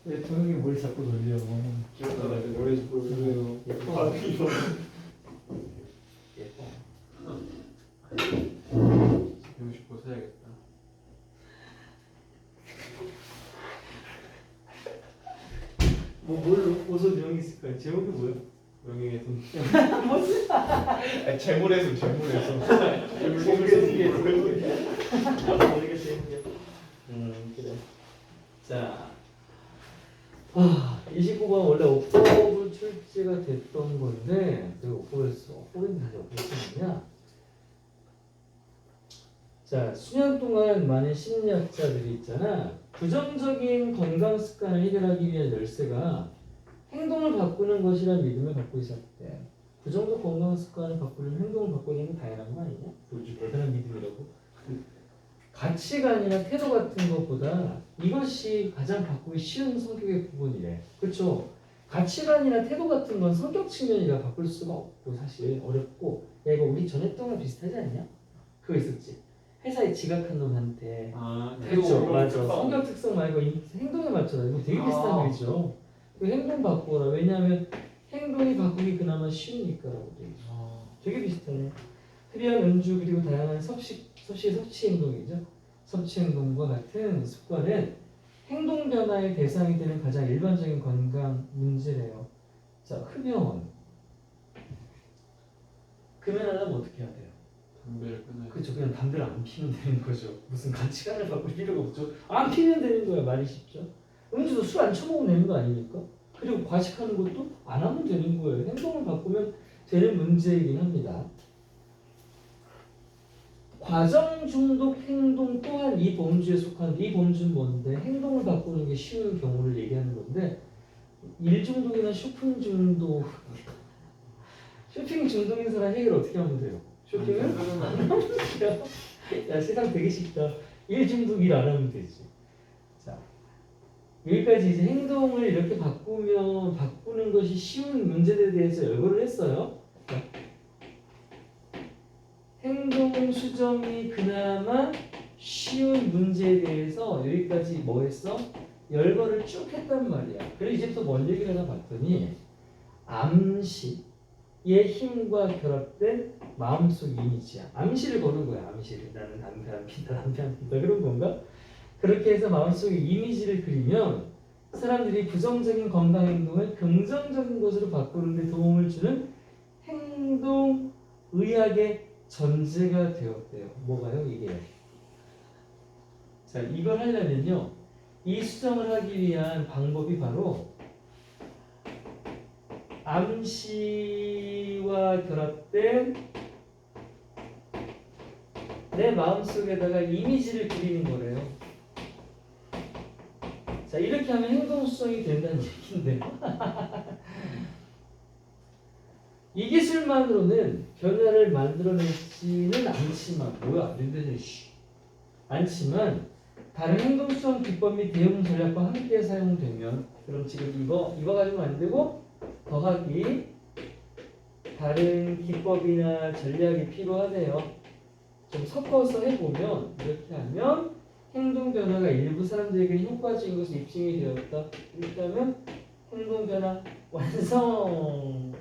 왜 동영이 머리 자꾸 돌려? 귀엽다. 머리 자꾸 그래요. 예뻐. 이거. 예뻐. 배우식 벗어야겠다. 뭘 옷을 명이 있을까요? 제목이 뭐야? 명예훼손. 뭐지? 아니, 재물훼손, 재물훼손. 모르겠어. 그래. 자, 29번 원래 옥법을 출제가 됐던 건데 그 옥법이 다시 어떻게 쓰느냐? 자, 수년 동안 많은 심리학자들이 있잖아. 부정적인 건강 습관을 해결하기 위한 열쇠가 행동을 바꾸는 것이라는 믿음을 갖고 있었대. 부정적 건강 습관을 바꾸려면 행동을 바꾸는 게 당연한 거 아니냐? 그렇지. 대단한 믿음이라고. 가치관이나 태도 같은 것보다 이것이 가장 바꾸기 쉬운 성격의 부분이래. 그렇죠? 가치관이나 태도 같은 건 성격 측면이라 바꿀 수가 없고 사실 어렵고. 야, 이거 우리 전 했던 거랑 비슷하지 않냐? 그거 있었지. 회사에 지각한 놈한테 그렇죠, 맞아. 성격 특성 말고 행동에 맞춰라. 이거 되게 비슷한 거죠. 그 행동 바꾸라. 왜냐하면 행동이 바꾸기 그나마 쉬우니까라고 돼 있어. 되게 비슷하네. 흡연, 음주 그리고 다양한 섭취 행동이죠. 섭취 행동과 같은 습관은 행동 변화의 대상이 되는 가장 일반적인 건강 문제래요. 자, 흡연. 금연하려면 어떻게 해야 돼요? 담배를 끊어야 돼. 그렇죠. 그냥 담배를 안 피면 되는 거죠. 무슨 가치관을 바꿀 필요가 없죠. 안 피면 되는 거야. 말이 쉽죠. 음주도 술 안 처먹으면 되는 거 아닙니까? 그리고 과식하는 것도 안 하면 되는 거예요. 행동을 바꾸면 되는 문제이긴 합니다. 과정 중독 행동 또한 이 범주에 속하는데 이 범주는 뭔데? 행동을 바꾸는 게 쉬운 경우를 얘기하는 건데 일 중독이나 쇼핑 중독 쇼핑 중독인 사람 해결 어떻게 하면 돼요? 쇼핑을 안 하면 돼요. 야, 세상 되게 쉽다. 일 중독 일 안 하면 되지. 자, 여기까지 이제 행동을 이렇게 바꾸는 것이 쉬운 문제들에 대해서 열거를 했어요. 자, 행동 수정이 그나마 쉬운 문제에 대해서 여기까지 뭐 했어? 열거를 쭉 했단 말이야. 그리고 이제부터 뭔 얘기를 하나 봤더니 암시의 힘과 결합된 마음속 이미지야. 암시를 거는 거야. 암시를. 나는 담배 안 핀다, 담배 안 핀다. 그런 건가? 그렇게 해서 마음속에 이미지를 그리면 사람들이 부정적인 건강 행동을 긍정적인 것으로 바꾸는 데 도움을 주는 행동의학의 전제가 되었대요. 뭐가요? 이게. 자, 이걸 하려면요. 이 수정을 하기 위한 방법이 바로 암시와 결합된 내 마음속에다가 이미지를 그리는 거래요. 자, 이렇게 하면 행동 수정이 된다는 얘기인데 이 기술만으로는 변화를 만들어내지는 않지만 뭐야 안 된다니 않지만 다른 행동 수정 기법 및 대응 전략과 함께 사용되면 그럼 지금 이거 가지고는 안 되고 더하기 다른 기법이나 전략이 필요하네요. 좀 섞어서 해보면 이렇게 하면 행동 변화가 일부 사람들에게 효과적인 것으로 입증이 되었다. 이렇게 하면 행동 변화 완성.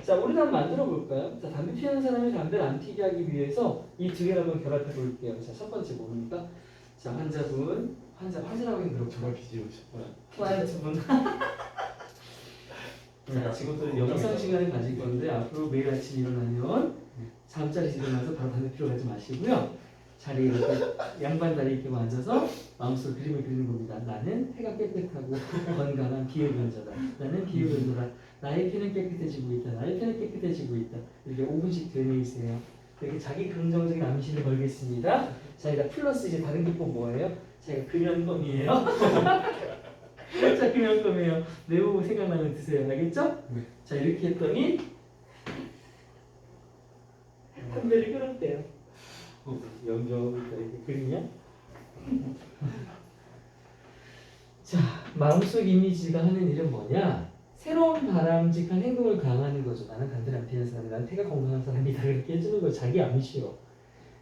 자, 우리도 한번 만들어 볼까요? 자, 담배 피우는 사람이 담배를 안 피게 하기 위해서 이 두 개를 한번 결합해 볼게요. 자, 첫 번째 뭡니까? 자, 환자라고 하긴 그렇고 정말 뒤지고 싶어요. 클라이언트분. 자, 지금부터 영상 시간을 가질 건데 앞으로 매일 아침 일어나면 잠자리에서 일어나서 바로 담배 피러 가지 마시고요. 자리에 이렇게 양반 다리 이렇게 앉아서 마음속으로 그림을 그리는 겁니다. 나는 해가 깨끗하고 건강한 비흡연자다. 나는 비흡연자다. 나의 피는 깨끗해지고 있다. 나의 피는 깨끗해지고 있다. 이렇게 5분씩 되뇌이세요. 이렇게 자기 긍정적인 암시를 걸겠습니다. 자, 이제 플러스 이제 다른 기법 뭐예요? 제가 금연검이에요. 자, 금연검이에요. 내부 생각나면 드세요. 알겠죠? 네. 자, 이렇게 했더니 담배를 끊었대요. 연주하고 있다. 이렇게 그리냐? 자, 마음속 이미지가 하는 일은 뭐냐? 새로운 바람직한 행동을 강화하는 거죠. 나는 담배를 안 피우는 사람이다. 나는 태가 건강한 사람이다. 이렇게 해주는 거 자기 암시로.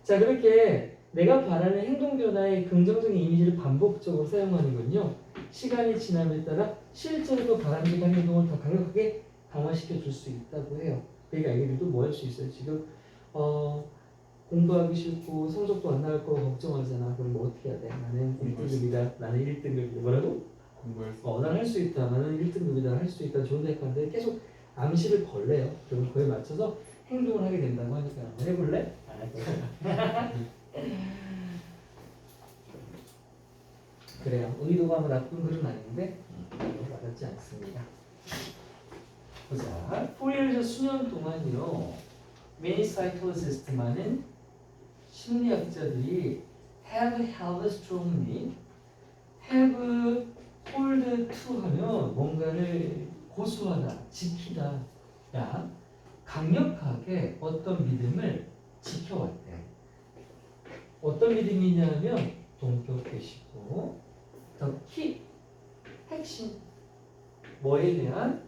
자, 그렇게 내가 바라는 행동 변화의 긍정적인 이미지를 반복적으로 사용하는군요. 시간이 지남에 따라 실제로 그 바람직한 행동을 더 강력하게 강화시켜 줄 수 있다고 해요. 그러니까 애기들도 뭐 할 수 있어요? 지금 공부하기 싫고 성적도 안 나올 거 걱정하잖아. 그럼 뭐 어떻게 해야 돼? 나는 1등급이다. 나는 1등급이다. 뭐라고? 공부할 수 난 할 수 있다. 나는 1등급이다. 할 수 있다. 좋은 대학가인데 계속 암시를 걸래요. 그러면 그에 맞춰서 행동을 하게 된다고 하니까 한번 해볼래? 안 할 거야. 그래요. 의도가 뭐 나쁜 글은 아닌데 와닿지 않습니다. 보자. 4years 수년 동안요. Many psychologists 많은 심리학자들이 have held strongly, have hold to 하면 뭔가를 고수하다, 지키다, 야 강력하게 어떤 믿음을 지켜왔대. 어떤 믿음이냐면 동격되시고 the key 핵심 뭐에 대한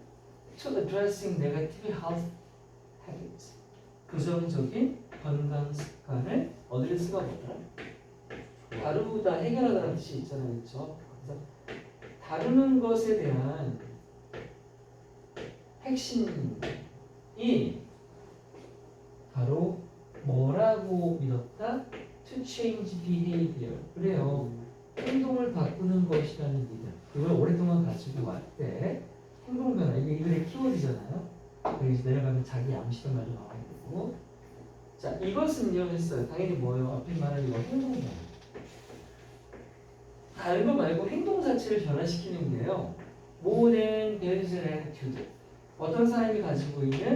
to addressing negative health habits 부정적인 건강 습관을 어디를 쓰가 보더라? 다루다 해결하다는 뜻이 있잖아요, 그렇죠? 그래서 다루는 것에 대한 핵심이 바로 뭐라고 믿었다? To change behavior. 그래요. 행동을 바꾸는 것이라는 믿음. 그걸 오랫동안 가지고 왔대. 행동 변화. 이게 이글의 키워드잖아요. 그래서 내려가면 자기 암시란 말도 나와야 되고. 자, 이것은요 했어요. 당연히 뭐예요? 앞에 말한 이거 행동 변화. 다른 거 말고 행동 자체를 변화시키는 게요. Modern Behavioral Attitude. 어떤 사람이 가지고 있는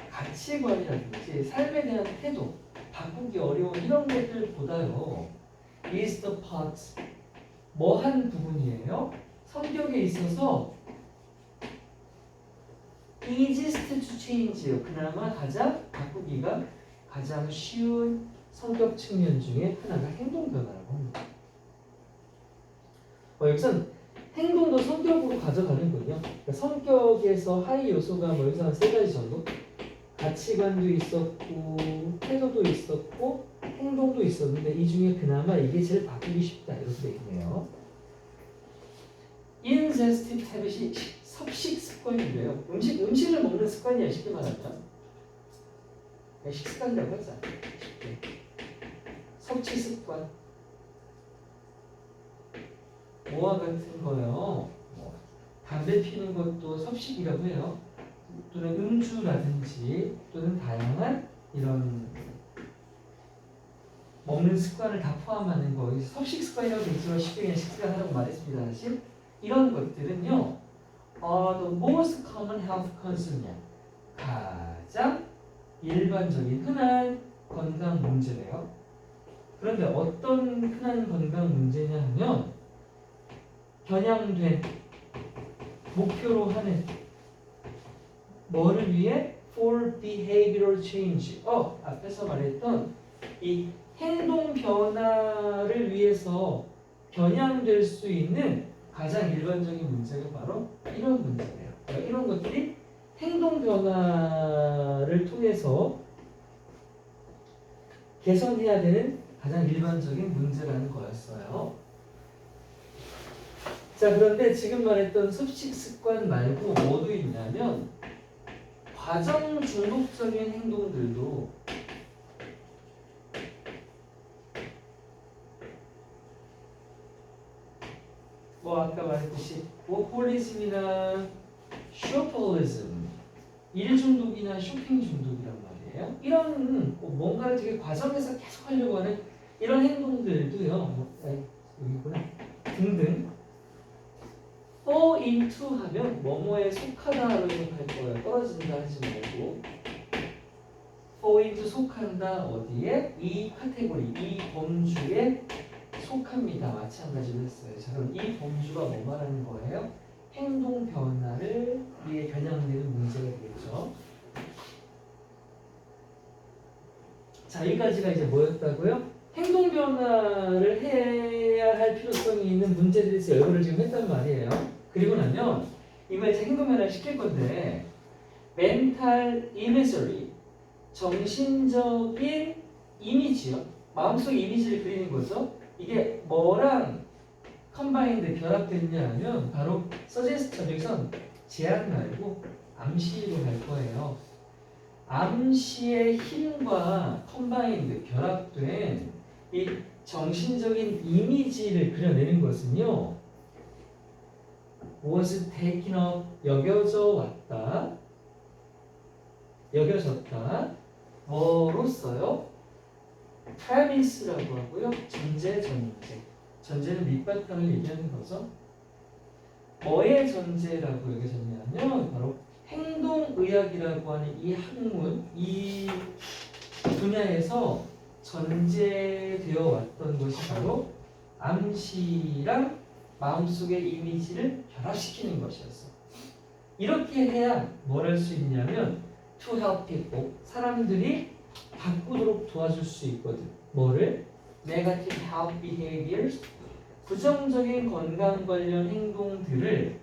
가치관이라든지 삶에 대한 태도, 바꾸기 어려운 이런 것들보다요. is the part 뭐 한 부분이에요? 성격에 있어서 easiest to change요. 그나마 가장 바꾸기가 가장 쉬운 성격 측면 중에 하나가 행동 변화라고 합니다. 여기선 행동도 성격으로 가져가는군요. 그러니까 성격에서 하위 요소가 뭐 여기서 한 3가지 정도? 가치관도 있었고 태도도 있었고 행동도 있었는데 이 중에 그나마 이게 제일 바꾸기 쉽다 이렇게 되어 있네요. Ingestive habit이 섭식 습관인데요. 음식을 먹는 습관이야 쉽게 말하면. 식습관이라고 하자. 섭취 습관. 뭐와 같은 거요. 담배 피는 것도 섭식이라고 해요. 또는 음주라든지 또는 다양한 이런 먹는 습관을 다 포함하는 거. 섭식 습관이라고 되지만 쉽게 그냥 식습관이라고 말했습니다. 사실 이런 것들은요. The most common health concern이야. 가장 일반적인 흔한 건강 문제래요. 그런데 어떤 흔한 건강 문제냐 하면 겨냥된 목표로 하는 뭐를 위해? For behavioral change. 앞에서 말했던 이 행동 변화를 위해서 겨냥될 수 있는 가장 일반적인 문제가 바로 이런 문제예요. 그러니까 이런 것들이 행동 변화를 통해서 개선해야 되는 가장 일반적인 문제라는 거였어요. 자, 그런데 지금 말했던 섭식 습관 말고 뭐도 있냐면 과정 중독적인 행동들도 아까 말했듯이 워홀리즘이나 쇼핑리즘, 일 중독이나 쇼핑 중독이란 말이에요. 이런 뭔가를 되게 과정에서 계속 하려고 하는 이런 행동들도요. 여기구나. 등등. fall into 하면 뭐뭐에 속하다로 생각할 거예요. 떨어진다 하지 말고 fall into 속한다 어디에? 이 카테고리, 이 범주에 속합니다. 마찬가지로 했어요. 자, 그럼 이 범주가 뭐 말하는 거예요? 행동 변화를 위해 겨냥되는 문제가 되겠죠. 자, 여기까지가 이제 뭐였다고요? 행동 변화를 해야 할 필요성이 있는 문제들에 대해서 열거를 지금 했단 말이에요. 그리고 나면 이번에 제 행동 변화를 시킬 건데 mental imagery, 정신적인 이미지요. 마음속 이미지를 그리는 거죠. 이게 뭐랑 컴바인드 결합됐냐면 바로 서제스트 여기선 제안 말고 암시로 할 거예요. 암시의 힘과 컴바인드 결합된 이 정신적인 이미지를 그려내는 것은요. was taken up 여겨져 왔다. 여겨졌다. 뭐로써요? premise라고 하고요. 전제. 전제는 밑바탕을 얘기하는 거죠. 뭐의 전제라고 여겨졌냐면 바로 행동의학이라고 하는 이 학문, 이 분야에서 전제되어 왔던 것이 바로 암시랑 마음속의 이미지를 결합시키는 것이었어. 이렇게 해야 뭘 할 수 있냐면 to help people, 사람들이 바꾸도록 도와줄 수 있거든. 뭐를? negative health behaviors, 부정적인 건강 관련 행동들을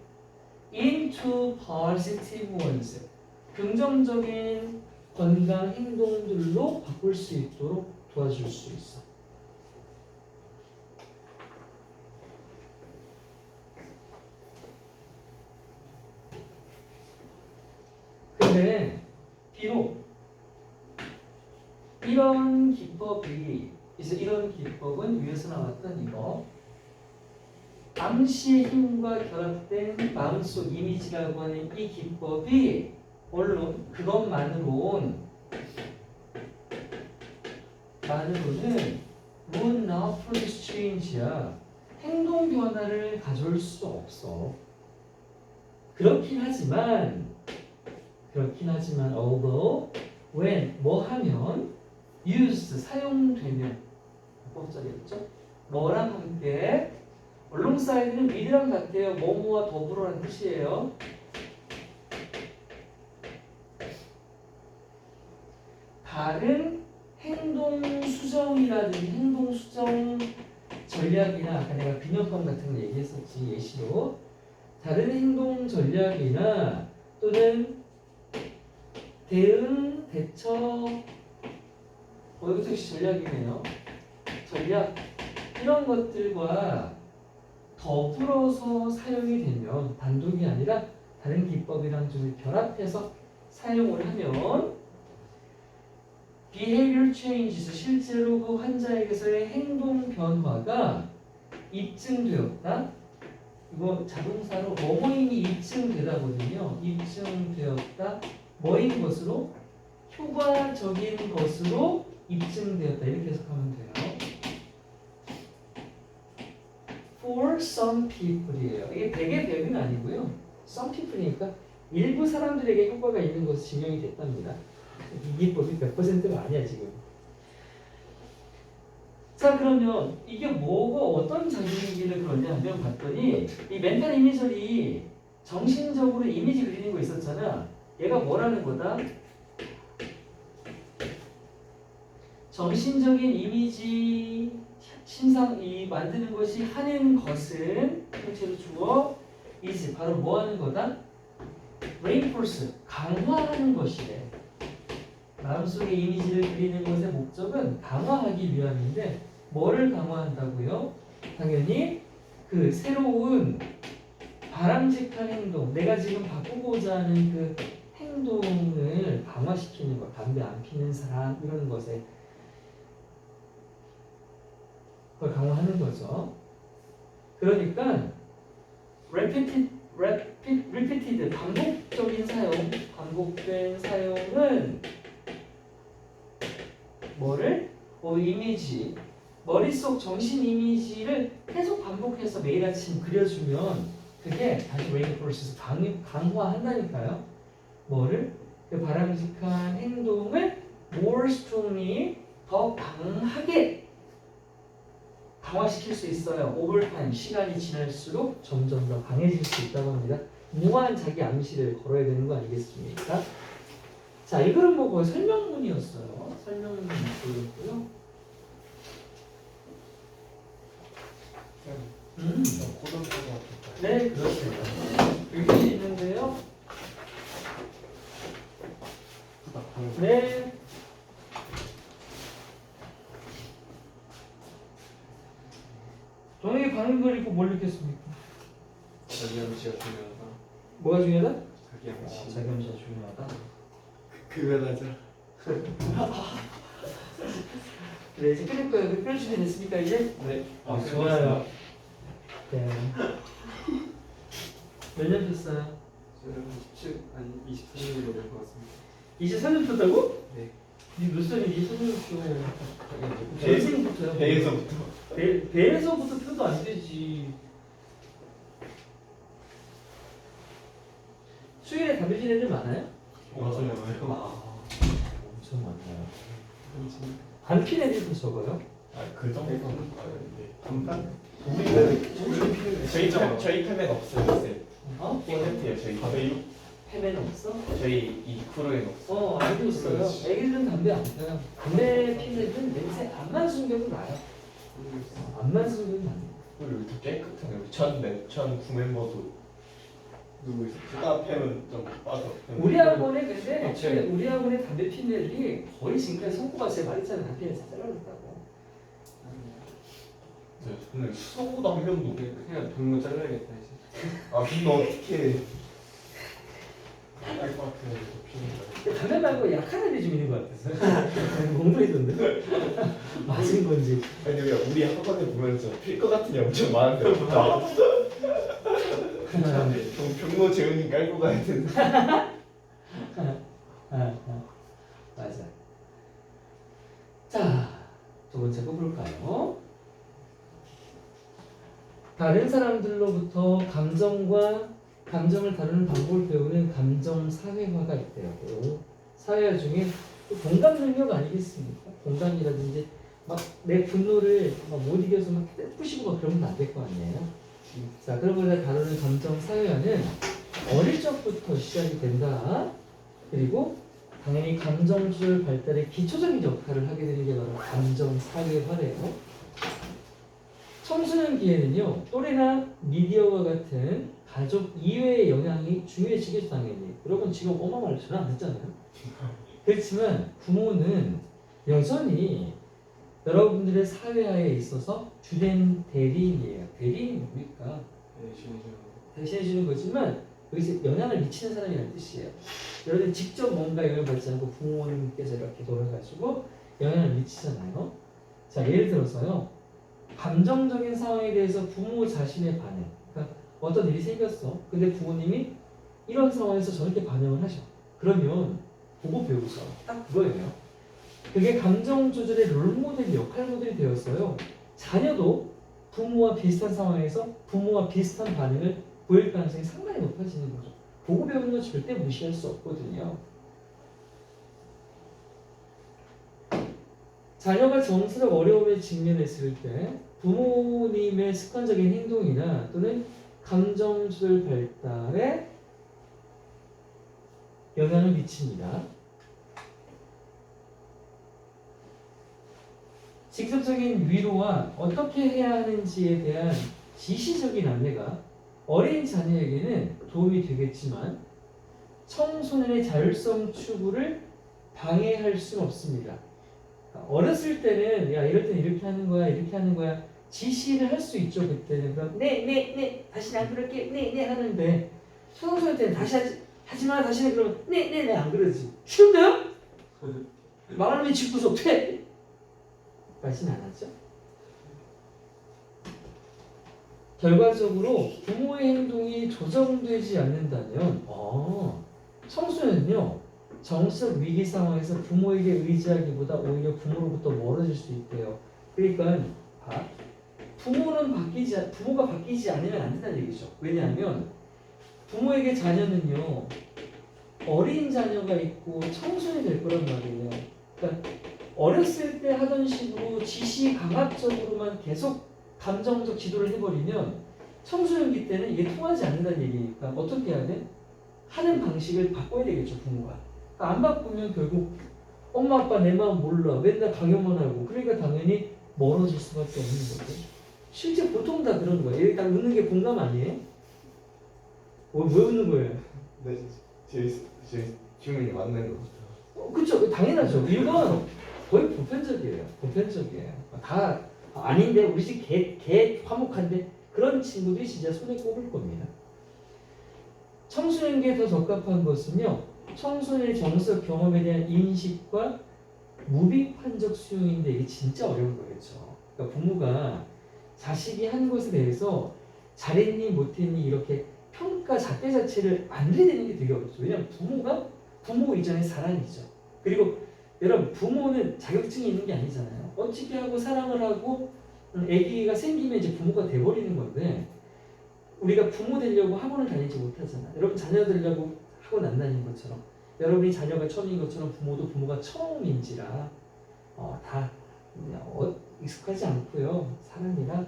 into positive ones, 긍정적인 건강 행동들로 바꿀 수 있도록 도와줄 수 있어. 근데 비록 이런 기법은 위에서 나왔던 이거 암시의 힘과 결합된 마음속 이미지라고 하는 이 기법이 물론 그것만으로는 would not produce change야. 행동 변화를 가져올 수 없어. 그렇긴 하지만 although when 뭐 하면 used 사용되면 법자리였죠. 뭐랑 함께 alongside는 with랑 같아요. 뭐뭐와 더불어라는 뜻이에요. 다른 행동 수정이라든지 행동 수정 전략이나 아까 내가 균형법 같은 거 얘기했었지 예시로 다른 행동 전략이나 또는 대응 대처 이것도 역시 전략이네요. 전략 이런 것들과 더불어서 사용이 되면 단독이 아니라 다른 기법이랑 좀 결합해서 사용을 하면 behavior changes 실제로 그 환자에게서의 행동 변화가 입증되었다. 이거 자동사로 뭐뭐임이 입증되다거든요. 입증되었다. 뭐인 것으로? 효과적인 것으로 입증되었다. 이렇게 해석하면 돼요. For some people이에요. 이게 대개 대부분 아니고요. some people이니까 일부 사람들에게 효과가 있는 것이 증명이 됐답니다. 이 기법이 100%가 아니야 지금. 자 그러면 이게 뭐가 어떤 작용이기를 그러냐 하면 봤더니 이 멘탈 이미저리 정신적으로 이미지 그리는 거 있었잖아. 얘가 뭐라는 거다? 정신적인 이미지 신상 만드는 것이 하는 것은 형태로 주어 is 바로 뭐 하는 거다? reinforce 강화하는 것이래. 마음속의 이미지를 그리는 것의 목적은 강화하기 위함인데 뭐를 강화한다고요? 당연히 그 새로운 바람직한 행동, 내가 지금 바꾸고자 하는 그 행동을 강화시키는 것, 담배 안 피는 사람 이런 것에 그걸 강화하는 거죠. 그러니까 repeated 반복적인 사용, 반복된 사용은 뭐를? 이미지, 머릿속 정신 이미지를 계속 반복해서 매일 아침 그려주면 그게 다시 reinforces 강화한다니까요. 뭐를? 그 바람직한 행동을 more strongly 더 강하게 강화시킬 수 있어요. 오버타임 시간이 지날수록 점점 더 강해질 수 있다고 합니다. 무한 자기 암시를 걸어야 되는 거 아니겠습니까? 자, 이거는 뭐 거의 설명문이었어요. 설명문이었고요. 고등학교 네, 그렇습니다. 여기 있는데요. 네. 거기 방금 걸 읽고 뭘 느꼈습니까? 자기 암시가 중요하다. 뭐가 중요하다? 자기 암시. 자기 암시가 중요하다. 그걸 하자. 네, 이제 끊을 거예요. 끊을 준비 됐습니까 이제? 네. 좋아요. 네. 몇 년 됐어요? 저는 17 아니 23년으로 될 것 같습니다. 이제 3년 폈다고? 네. 니몇 살이니? 3년 표. 배- 배생부터요. 배에서부터. 배에서부터 표도 안 되지. 수일에 담배 피는 애들 많아요? 맞아요. 엄청 많아요. 안 피는 애들도 적어요? 아그 정도는 아닌데. 잠깐. 우리는 저희 팬은 없어요. 쌤. 어? 팬이에요. 저희 패배는 없어? 저희 이 프로에는 없어. 알고 있어요. 애기들은 담배 안 펴요. 담배 피는 애들은 냄새 안만 숨겨도 나요. 안만 숨겨도 나요. 우리 여기 더 깨끗하네. 우리 전 구멤버도 누구 있어? 나 팬은 좀 빠져. 우리 학원에 근데 그치. 우리 학원에 담배 피는 애들이 거의 지금까지 성과가 제가 말했잖아요. 담배 피는 애들 잘라냈다고. 네, 근데 수성보다 한 명도 그냥 병로 잘라야겠다 이제. 아 근데 어떻게 알것 같아요. 피는 거. 담배 말고 약한 애들이 좀 있는 것 같아서 몽둥이던데 맞은 건지. 아니 왜 우리 학원에 보면 필것 같은 애 엄청 많은데 병로 재훈이 깔고 가야 되는데. 맞아. 자, 두 번째 거 볼까요? 다른 사람들로부터 감정을 다루는 방법을 배우는 감정 사회화가 있대요. 사회화 중에 또 공감 능력 아니겠습니까? 공감이라든지 막 내 분노를 막 못 이겨서 막 푸시고 막 그러면 안 될 거 아니에요. 자, 그런 걸 다루는 감정 사회화는 어릴 적부터 시작이 된다. 그리고 당연히 감정 조절 발달의 기초적인 역할을 하게 되는 게 바로 감정 사회화래요. 청소년기에는요, 또래나 미디어와 같은 가족 이외의 영향이 중요해지겠죠, 당연히. 여러분 지금 엄마 말 전혀 안 듣잖아요. 그렇지만 부모는 여전히 여러분들의 사회화에 있어서 주된 대리인이에요. 대리인이 뭡니까? 네, 신이죠. 대신해 주는 거지만 여기서 영향을 미치는 사람이라는 뜻이에요. 여러분 직접 뭔가 영향을 받지 않고 부모님께서 이렇게 돌아가시고 영향을 미치잖아요. 자, 예를 들어서요. 감정적인 상황에 대해서 부모 자신의 반응. 그러니까 어떤 일이 생겼어. 근데 부모님이 이런 상황에서 저렇게 반응을 하셔. 그러면 보고 배우죠. 딱 그거예요. 그게 감정 조절의 롤모델, 역할 모델이 되었어요. 자녀도 부모와 비슷한 상황에서 부모와 비슷한 반응을 보일 가능성이 상당히 높아지는 거죠. 보고 배우는 건 절대 무시할 수 없거든요. 자녀가 정서적 어려움에 직면했을 때 부모님의 습관적인 행동이나 또는 감정 조절 발달에 영향을 미칩니다. 직접적인 위로와 어떻게 해야 하는지에 대한 지시적인 안내가 어린 자녀에게는 도움이 되겠지만 청소년의 자율성 추구를 방해할 수는 없습니다. 어렸을 때는 야 이럴 때는 이렇게 하는 거야 이렇게 하는 거야 지시를 할 수 있죠. 그때는 그럼 네 다시는 안 그럴게 네 하는데 청소년 때는 다시 하지마 다시는 그러면 네 안 그러지. 싫은데요? 말하면 짓고서 퇴 말씀 안 하죠. 결과적으로 부모의 행동이 조정되지 않는다면 청소년은요 정서적 위기 상황에서 부모에게 의지하기보다 오히려 부모로부터 멀어질 수 있대요. 그러니까 부모가 바뀌지 않으면 안 된다는 얘기죠. 왜냐하면 부모에게 자녀는요 어린 자녀가 있고 청소년이 될 거란 말이에요. 그러니까 어렸을 때 하던 식으로 지시 강압적으로만 계속 감정적 지도를 해버리면 청소년기 때는 이게 통하지 않는다는 얘기니까 어떻게 해야 돼? 하는 방식을 바꿔야 되겠죠, 부모가. 그러니까 안 바꾸면 결국 엄마 아빠 내 마음 몰라 맨날 강요만 하고 그러니까 당연히 멀어질 수밖에 없는 거죠. 실제 보통 다 그런 거예요. 여기 딱 웃는 게 공감 아니에요? 왜 웃는 거예요? 네, 제 질문이 맞는 것 같아요. 그쵸, 당연하죠. 이건 거의 보편적이에요. 다 아닌데 우리 집 개 화목한데 그런 친구들이 진짜 손에 꼽을 겁니다. 청소년기에 더 적합한 것은요. 청소년의 정서 경험에 대한 인식과 무비판적 수용인데 이게 진짜 어려운 거겠죠. 그러니까 부모가 자식이 한 것에 대해서 잘했니 못했니 이렇게 평가 잣대 자체를 안 들이대는 게 되게 어렵죠. 왜냐하면 부모가 부모 이전의 사람이죠. 그리고 여러분 부모는 자격증이 있는 게 아니잖아요. 어떻게 하고 사랑을 하고 아기가 생기면 이제 부모가 돼버리는 건데 우리가 부모 되려고 학원을 다니지 못하잖아. 여러분 자녀 되려고 학원 안 다니는 것처럼 여러분이 자녀가 처음인 것처럼 부모도 부모가 처음인지라 다 익숙하지 않고요. 사람이라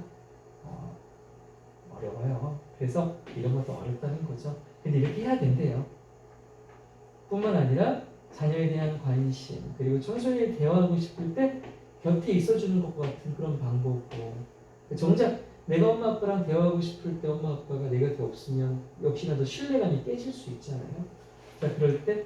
어려워요. 그래서 이런 것도 어렵다는 거죠. 근데 이렇게 해야 된대요. 뿐만 아니라 자녀에 대한 관심 그리고 청소년이 대화하고 싶을 때 곁에 있어주는 것과 같은 그런 방법으로 정작 내가 엄마 아빠랑 대화하고 싶을 때 엄마 아빠가 내 곁에 없으면 역시나도 신뢰감이 깨질 수 있잖아요. 자 그럴 때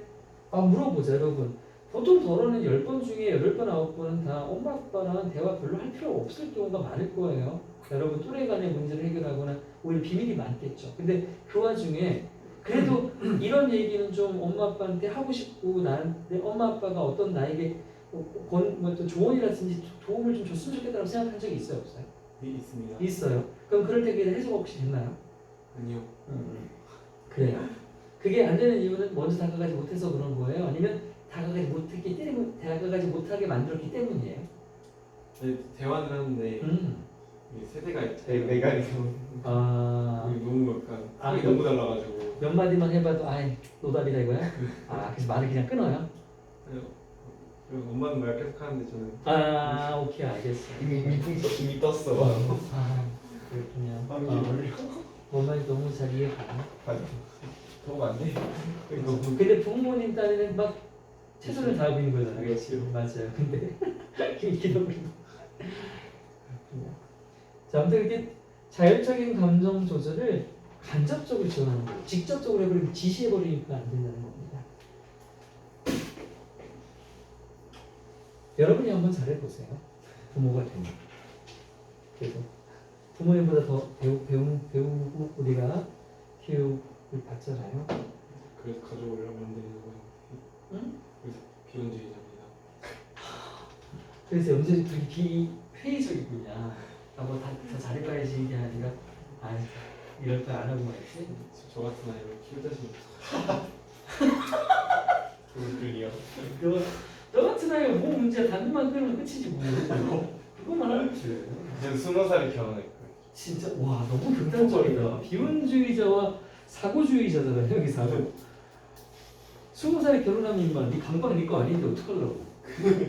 물어보자 여러분. 보통 결혼은 10번 중에 8번, 9번은 다 엄마 아빠랑 대화 별로 할 필요 없을 경우가 많을 거예요. 여러분 또래 간의 문제를 해결하거나 오히려 비밀이 많겠죠. 근데 그 와중에 그래도 이런 얘기는 좀 엄마 아빠한테 하고 싶고 나한테 엄마 아빠가 어떤 나에게 또 조언이라든지 도움을 좀 줬으면 좋겠다고 생각한 적이 있어요? 없어요? 네, 있습니다. 있어요. 그럼 그럴 때 그게 해소가 혹시 됐나요? 아니요. 그래요. 그게 안 되는 이유는 먼저 다가가지 못해서 그런 거예요? 아니면 다가가지 못하게 만들었기 때문이에요? 네, 대화는 하는데 이 세대가 내가 이거 너무 약간 아, 너무 달라가지고 몇 마디만 해봐도 아이 노답이다 이거야? 그래서 말을 그냥 끊어요? 그리고 엄마는 말 계속 하는데 저는 오케이 알겠어. 이미 떴어. 그렇군요. 올려. 뭔 말이 너무 잘 이해가. 도움 안 돼. 근데 부모님 딴에는 막 최선을 다하고 있는 거잖아요. 그렇죠. 맞아요. 근데 기도 자, 아무튼 이렇게 자율적인 감정 조절을 간접적으로 지원하는 거예요. 직접적으로 해버리면 지시해버리니까 안 된다는 겁니다. 여러분이 한번 잘해보세요. 부모가 되면. 그래서 부모님보다 더 배우고 우리가 교육을 받잖아요. 그래서 가족을 만드는 거예요. 응? 그래서 비혼주의자입니다. 그래서 염색이 되게 비회의적이구나. 더 잘해봐야지 이게 아니라 이럴 거 안 하고 말이지. 저 같은 아이를 키울 자신이 없어요. 그렇군요. 너 같은 아이가 뭐 문제야. 단만 끊으면 끝이지 뭐. 그거만 하지. 이제 20살에 결혼했고요. 진짜 와 너무 극단적이다. 비혼주의자와 사고주의자잖아 여기서. 20살에 결혼하면 임마 네 강박 네 거 아닌데 어떡하려고.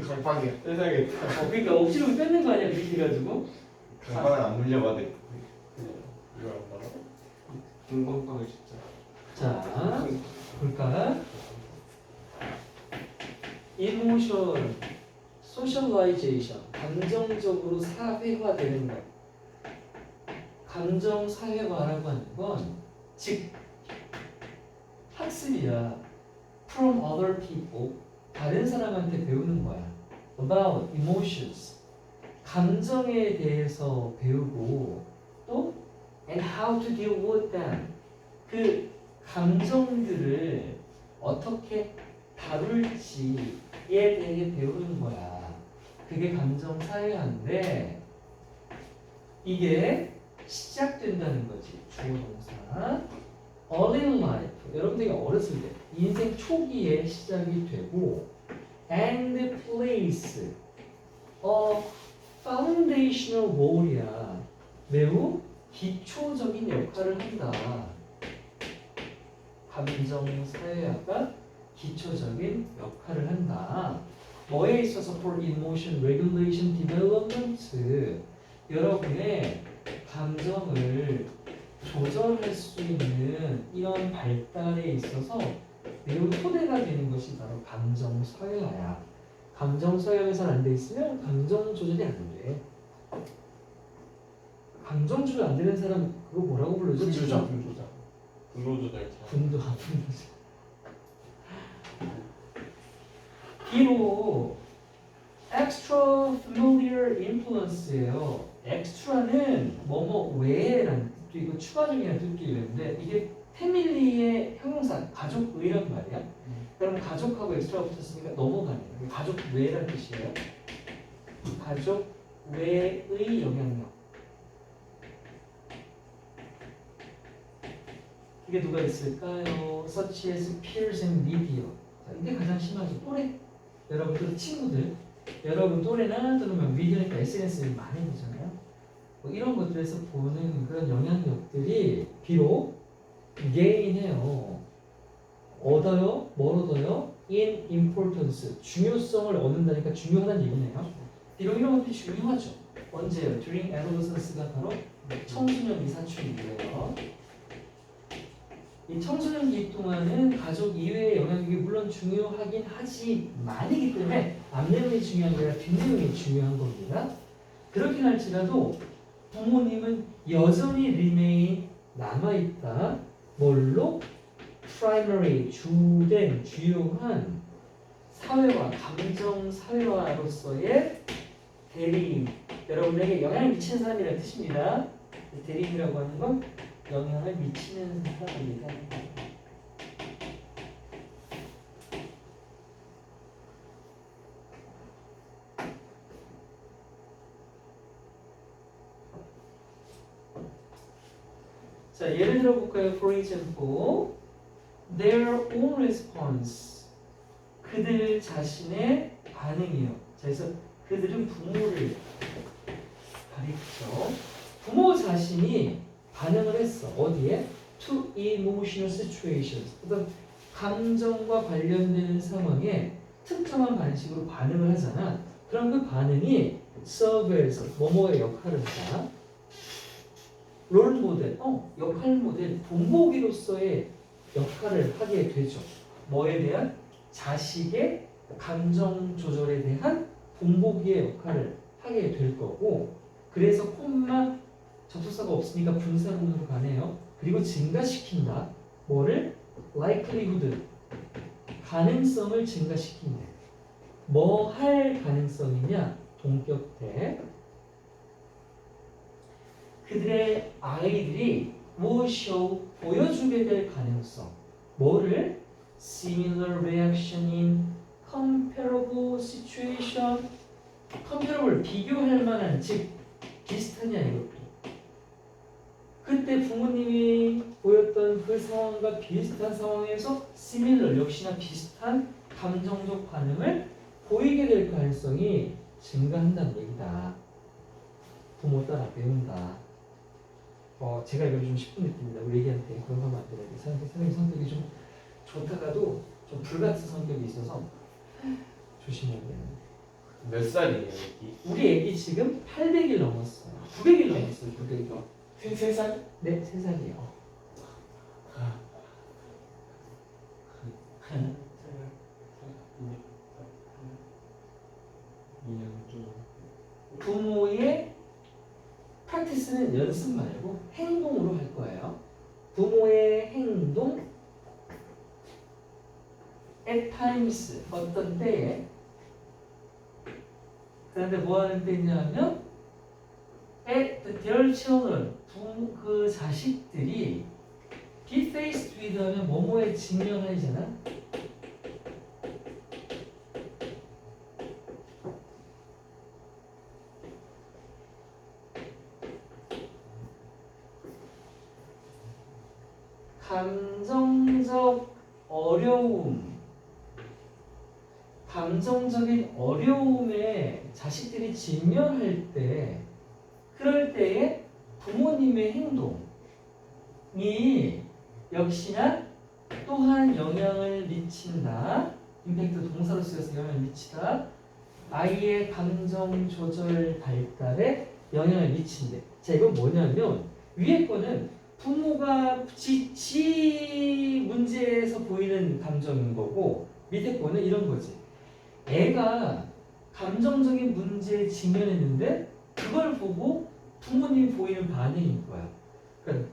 강빵이야. 세상에. 그러니까 억지로 뺏는 거 아니야 그렇게 해가지고. 강빵은 안 물려받을 이거 안 받아? 공방방을 진짜. 자 볼까? 이모션, 소셜라이제이션, 감정적으로 사회화되는 것. 감정 사회화라고 하는 건 즉 학습이야. From other people, 다른 사람한테 배우는 거야. About emotions, 감정에 대해서 배우고 또 and how to deal with them, 그 감정들을 어떻게 다룰지에 대해 배우는 거야. 그게 감정 사회화인데 이게 시작된다는 거지. 주어 동사. Early in life. 여러분들이 어렸을 때 인생 초기에 시작이 되고 and plays a foundational role이야. 매우 기초적인 역할을 한다. 감정 사회화가 기초적인 역할을 한다. 뭐에 있어서 for emotion regulation development, 여러분의 감정을 조절할 수 있는 이런 발달에 있어서 매우 토대가 되는 것이 바로 감정 서열화야. 감정 서열이 잘 안 돼 있으면 감정 조절이 안 돼. 감정 조절 안 되는 사람 그거 뭐라고 불러죠? 분조자. 분도. 비록 extra familiar influence예요. extra는 뭐뭐 외라는 뜻도 있고 추가적이라는 뜻도 있는데 이게 패밀리의 형용사 가족의란 말이야. 그럼 가족하고 엑스트라가 붙었으니까 넘어가네요. 가족 외라는 뜻이에요. 가족 외의 영향력. 이게 누가 있을까요? such as peers and media. 자, 이게 가장 심하죠. 또래. 여러분들 친구들. 여러분 또래나 또는 미디어니까 SNS를 많이 보잖아요. 뭐 이런 것들에서 보는 그런 영향력들이 비록 gain해요. 얻어요? 뭘 얻어요? in importance. 중요성을 얻는다니까 중요하다는 얘기네요. 비록 이런 것들이 중요하죠. 언제요? during adolescence가 바로 청소년기 사춘기예요. 이 청소년기 동안은 가족 이외의 영향력이 물론 중요하긴 하지만이기 때문에 앞내용이 중요한 게 아니라 뒷내용이 중요한 겁니다. 그렇긴 할지라도 부모님은 여전히 remain 남아있다. 뭘로? primary, 주된, 주요한 사회화, 감정 사회화로서의 대리인. 여러분에게 영향을 미치는 사람이라는 뜻입니다. 대리인이라고 하는 건 영향을 미치는 사람입니다. 자, 예를 들어 볼까요? For example, their own response. 그들 자신의 반응이요. 자, 그래서 그들은 부모를 가리키죠. 부모 자신이 반응을 했어. 어디에? To emotional situations. 어떤 감정과 관련된 상황에 특정한 방식으로 반응을 하잖아. 그럼 그 반응이 serve에서 뭐뭐의 역할을 한다. 롤 모델, 역할 모델, 본보기로서의 역할을 하게 되죠. 뭐에 대한? 자식의 감정 조절에 대한 본보기의 역할을 하게 될 거고, 그래서 콤마 접속사가 없으니까 분사문으로 가네요. 그리고 증가시킨다. 뭐를? likelihood, 가능성을 증가시킨대. 뭐 할 가능성이냐? 동격태. 그들의 아이들이 will show, 보여주게 될 가능성. 뭐를? similar reaction in comparable situation. comparable, 비교할 만한, 즉 비슷하냐 이것도. 그때 부모님이 보였던 그 상황과 비슷한 상황에서 similar, 역시나 비슷한 감정적 반응을 보이게 될 가능성이 증가한다는 얘기다. 부모 따라 배운다. 제가 이걸 좀 10분 느낍니다. 우리 애기한테 그런 거 하면 안 되는데 선생님 성격이 좀 좋다가도 좀 불같은 성격이 있어서 조심해야 돼요. 몇 살이에요, 애기? 우리 애기 지금 800일 넘었어요. 900일 넘었어요. 900일. 3살? 네, 3살이요. 부모의 프랙티스는 연습 말고 행동으로 할 거예요. 부모의 행동 at times, 어떤 때에. 그런데 뭐 하는 때냐면 at their children, 그 자식들이 be faced with 하면 뭐뭐에 직면하잖아. 감정적 어려움, 감정적인 어려움에 자식들이 직면할 때, 그럴 때에 부모님의 행동이 역시나 또한 영향을 미친다. 임팩트 동사로 쓰여서 영향을 미치다. 아이의 감정 조절 발달에 영향을 미친대. 자, 이건 뭐냐면 위에 거는 부모가 지 문제에서 보이는 감정인 거고, 밑에 거는 이런 거지. 애가 감정적인 문제에 직면했는데 그걸 보고 부모님이 보이는 반응인 거야. 그러니까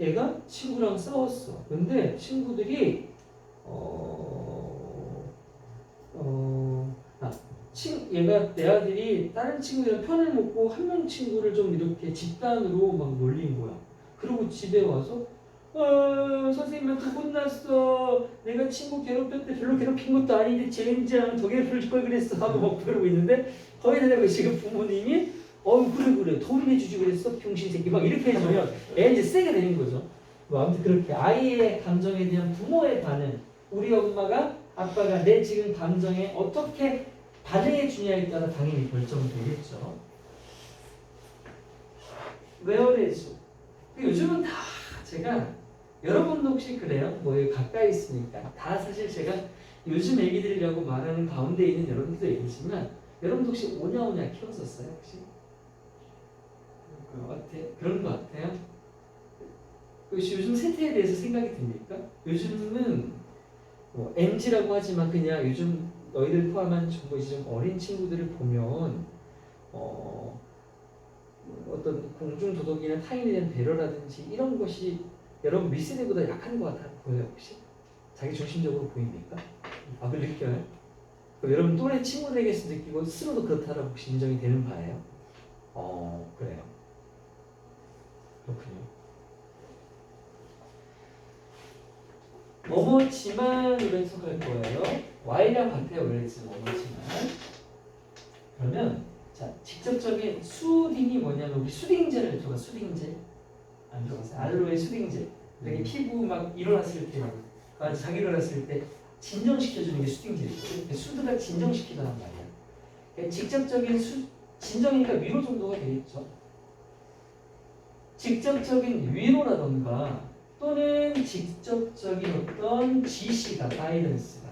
애가 친구랑 싸웠어. 근데 친구들이 얘가 내 아들이 다른 친구들이랑 편을 먹고 한 명 친구를 좀 이렇게 집단으로 막 놀린 거야. 그리고 집에 와서 선생님한테 혼났어. 내가 친구 괴롭혔대. 별로 괴롭힌 것도 아닌데 쟤인지랑 더 괴롭힐 걸 그랬어. 하고 막 그러고 있는데 거기다 대고 지금 부모님이 그래 더 혼내주지 그랬어 병신 새끼 막 이렇게 해주면 애 이제 세게 되는 거죠. 뭐 아무튼 그렇게 아이의 감정에 대한 부모의 반응, 우리 엄마가 아빠가 내 지금 감정에 어떻게 반응해 주냐에 따라 당연히 결정되겠죠. whereas 요즘은 다 제가 여러분도 혹시 그래요? 뭐 여기 가까이 있으니까 다 사실 제가 요즘 애기들이라고 말하는 가운데 있는 여러분들도 얘기지만 여러분도 혹시 오냐오냐 키웠었어요 혹시? 그런 것 같아요. 혹시 요즘 세태에 대해서 생각이 듭니까? 요즘은 뭐 MZ라고 하지만 그냥 요즘 너희들 포함한 정보 이제 좀 어린 친구들을 보면 어떤 공중 도덕이나 타인에 대한 배려라든지 이런 것이 여러분 윗세대보다 약한 것 같아 보여요 혹시? 자기 중심적으로 보입니까? 그걸 느껴요? 그럼 여러분 또래 친구들에게서 느끼고 스스로도 그렇다라고 혹시 인정이 되는 바예요? 그래요. 그렇군요. 뭐뭐지만으로 해석할 거예요. Y랑 같아요. 원래는 뭐뭐지만. 그러면 자 직접적인 수딩이 뭐냐면 우리 수딩제를 들어가 수딩제 안 들어가세요? 알로에 수딩제. 이렇게 피부 막 일어났을 때, 자기 일어났을 때 진정시켜주는 게 수딩제거든요. 수드가 진정시키더란 말이야. 그러니까 직접적인 진정이니까 위로 정도가 되겠죠. 직접적인 위로라던가 또는 직접적인 어떤 지시가 가이던스가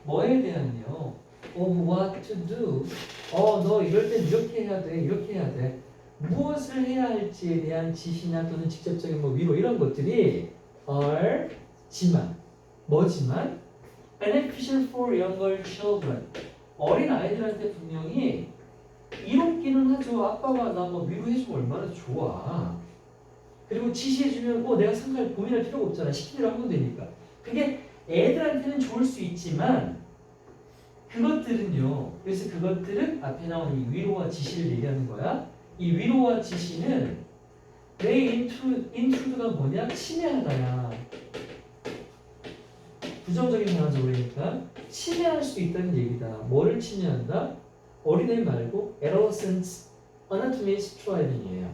뭐에 대한요? what to do. 너 이럴 땐 이렇게 해야 돼, 이렇게 해야 돼. 무엇을 해야 할지에 대한 지시나 또는 직접적인 뭐 위로 이런 것들이 뭐지만 beneficial for younger children. 어린 아이들한테 분명히 이롭기는 하죠. 아빠가 나 뭐 위로해주면 얼마나 좋아. 그리고 지시해주면 내가 생각할 고민할 필요가 없잖아. 시킨 대로 하면 되니까. 그게 애들한테는 좋을 수 있지만 그것들은요. 그래서 그것들은 앞에 나온 이 위로와 지시를 얘기하는 거야. 이 위로와 지시는 내 intrude가 뭐냐? 침해하다야. 부정적인 단어죠. 그러니까 침해할 수 있다는 얘기다. 뭐를 침해한다? 어린애 말고 adolescents anatomy striving이에요.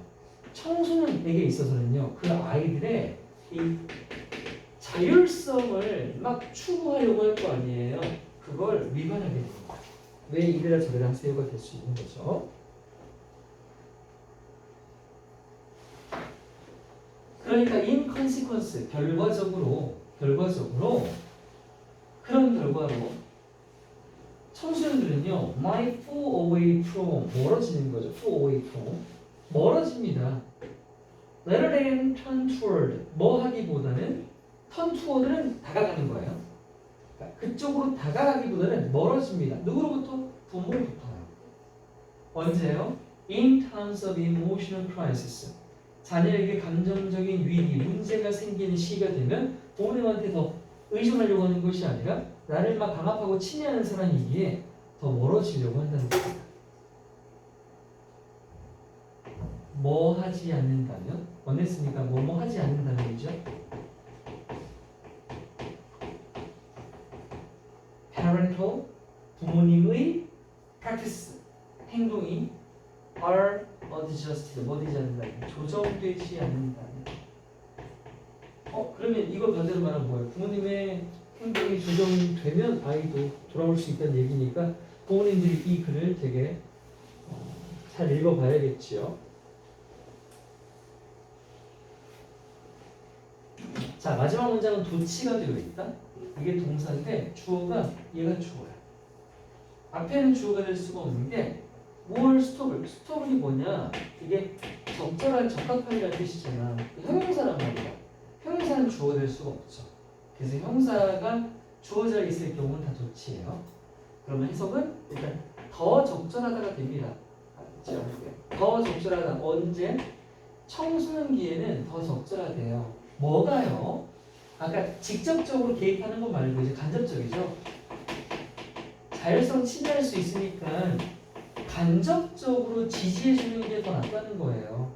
청소년에게 있어서는요, 그 아이들의 이 자율성을 막 추구하려고 할 거 아니에요. 그걸 위반하게 됩니다. 왜 이래라 저래라 사유가 될 수 있는 거죠. 그러니까 in consequence 결과적으로 그런 결과로 청소년들은요, might fall away from 멀어지는 거죠. fall away from 멀어집니다. rather than turn toward 뭐 하기보다는 turn toward는 다가가는 거예요. 그러니까 그쪽으로 다가가기보다는 멀어집니다. 누구로부터? 부모로부터요. 언제요? In times of emotional crisis. 자녀에게 감정적인 위기, 문제가 생기는 시기가 되면 부모님한테 더 의존하려고 하는 것이 아니라 나를 막 강압하고 침해하는 사람이기에 더 멀어지려고 한다는 겁니다. 뭐 하지 않는다면? 원했으니까 뭐 하지 않는다면이죠. parental, 부모님의 practice, 행동이 are adjusted, 뭐 되지 않는다면? 조정되지 않는다면. 그러면 이걸 반대로 말하면 뭐예요? 부모님의 행동이 조정되면 아이도 돌아올 수 있다는 얘기니까 부모님들이 이 글을 되게 잘 읽어봐야겠지요. 자, 마지막 문장은 도치가 되어 있다. 이게 동사인데 주어가 얘가 주어야. 앞에는 주어가 될 수가 없는 게 뭘 스톱이 뭐냐? 이게 적합한이라는 뜻이잖아. 형용사란 말이야. 형용사는 주어가 될 수가 없죠. 그래서 형사가 주어져 있을 경우는 다 도치예요. 그러면 해석은 일단 더 적절하다가 됩니다. 더 적절하다. 언제? 청소년기에는 더 적절하대요. 뭐가요? 아까 직접적으로 개입하는 거 말고 이제 간접적이죠. 자율성 침해할 수 있으니까 간접적으로 지지해주는 게 더 낫다는 거예요.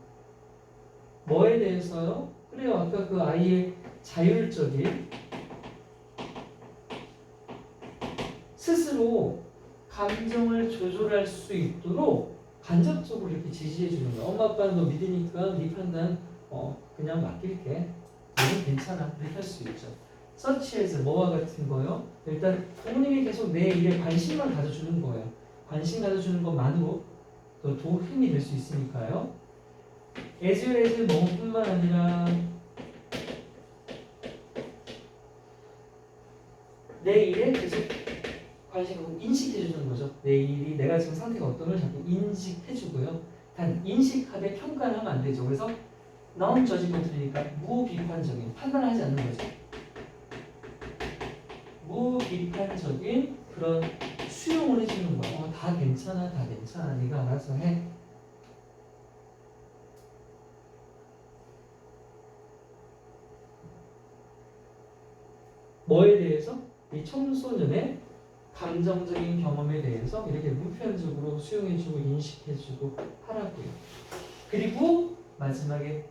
뭐에 대해서요? 그래요. 아까 그 아이의 자율적인 스스로 감정을 조절할 수 있도록 간접적으로 이렇게 지지해 주는 거야. 엄마 아빠는 너 믿으니까 네 판단 그냥 맡길게. 너는 괜찮아. 이렇게 할 수 있죠. such as 뭐와 같은 거요? 일단 부모님이 계속 내 일에 관심만 가져주는 거예요. 관심 가져주는 것만으로 또 도움이 될 수 있으니까요. as well as 뭐뿐만 아니라 내 일에 계속 관심을 인식해주는 거죠. 내 일이 내가 지금 상태가 어떤 걸 자꾸 인식해주고요. 단 인식하되 평가를 하면 안 되죠. 그래서 non-judgmental이니까 무비판적인 판단을 하지 않는 거죠. 무비판적인 그런 수용을 해주는 거야. 다 괜찮아, 다 괜찮아. 네가 알아서 해. 뭐에 대해서? 이 청소년의 감정적인 경험에 대해서 이렇게 무편적으로 수용해주고 인식해주고 하라고요. 그리고 마지막에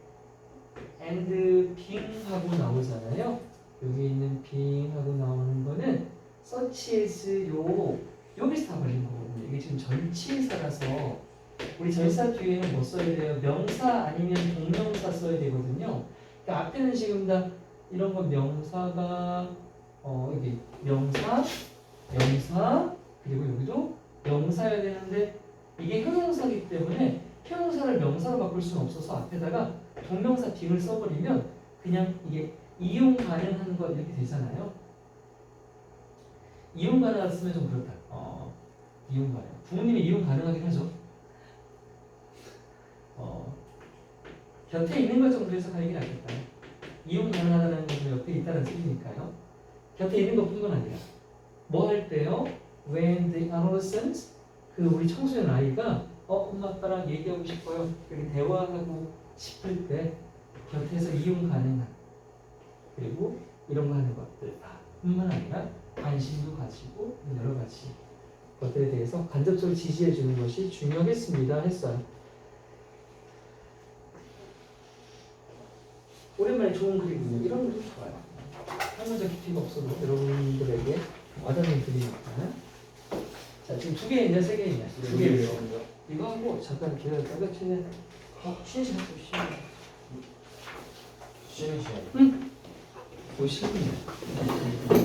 and being 하고 나오잖아요. 여기 있는 being 하고 나오는 거는 such as 여기서 다 걸린 거거든요. 이게 지금 전치사라서 우리 전치사 뒤에는 뭐 써야 돼요? 명사 아니면 동명사 써야 되거든요. 그러니까 앞에는 지금 다 이런 거 명사가 여기 명사 그리고 여기도 명사여야 되는데 이게 형용사이기 때문에 형용사를 명사로 바꿀 수는 없어서 앞에다가 동명사 빙을 써버리면 그냥 이게 이용 가능한 거 이렇게 되잖아요. 이용 가능하다 쓰면 좀 그렇다. 이용 가능. 부모님이 이용 가능하긴 하죠. 곁에 있는 것 정도 해석하는 게 낫겠다. 이용 가능하다는 것은 옆에 있다는 뜻이니까요. 곁에 있는 것뿐만 아니라 뭐 할 때요? When the adolescent 그 우리 청소년 아이가 엄마 아빠랑 얘기하고 싶어요. 그렇게 대화하고 싶을 때 곁에서 이용 가능한 그리고 이런 거 하는 것들 다 뿐만 아니라 관심도 가지고 여러 가지 것들에 대해서 간접적으로 지지해 주는 것이 중요하겠습니다 했어요. 오랜만에 좋은 그림이군요. 이런 것도 좋아요. 학문적 깊이가 없어도 여러분들에게 와닿는 그림이니까. 자, 지금 2개 있냐, 3개 있냐? 2개 있어. 이거 하고 잠깐 기다렸다가 쉬는 쉬는 시간 좀 쉬는 시간. 응? 뭐 쉬는 거야?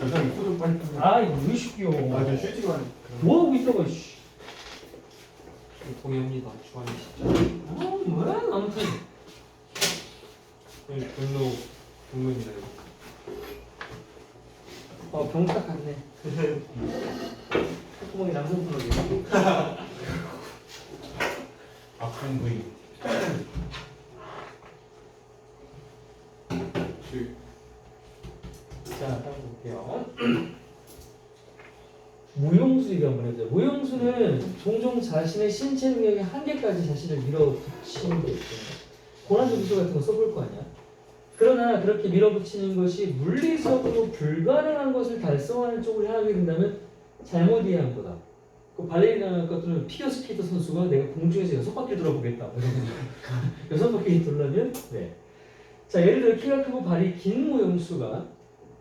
여성이 코좀 빨리. 아, 이거 왜 시켜? 저 쉬지가 않아. 뭐 하고 있다가 씨. 동의합니다. 주한이 진짜. 뭐야? 아무튼 분노입니다. 병탁 같네. 콧구멍이 남성 분하게. 아픈 부위. 자, 다음 볼게요. 무용수이가 한번 해보자. 무용수는 종종 자신의 신체 능력의 한계까지 자신을 밀어붙이는 게 있어요. 고난도 미소 같은 거 써볼 거 아니야. 그러나 그렇게 밀어붙이는 것이 물리적으로 불가능한 것을 달성하는 쪽으로 향하게 된다면 잘못 이해한 거다. 그 발레리나 같은 피겨스케이터 선수가 내가 공중에서 6바퀴 돌아보겠다. 6바퀴 돌려면 네. 자, 예를 들어 키가 크고 발이 긴 무용수가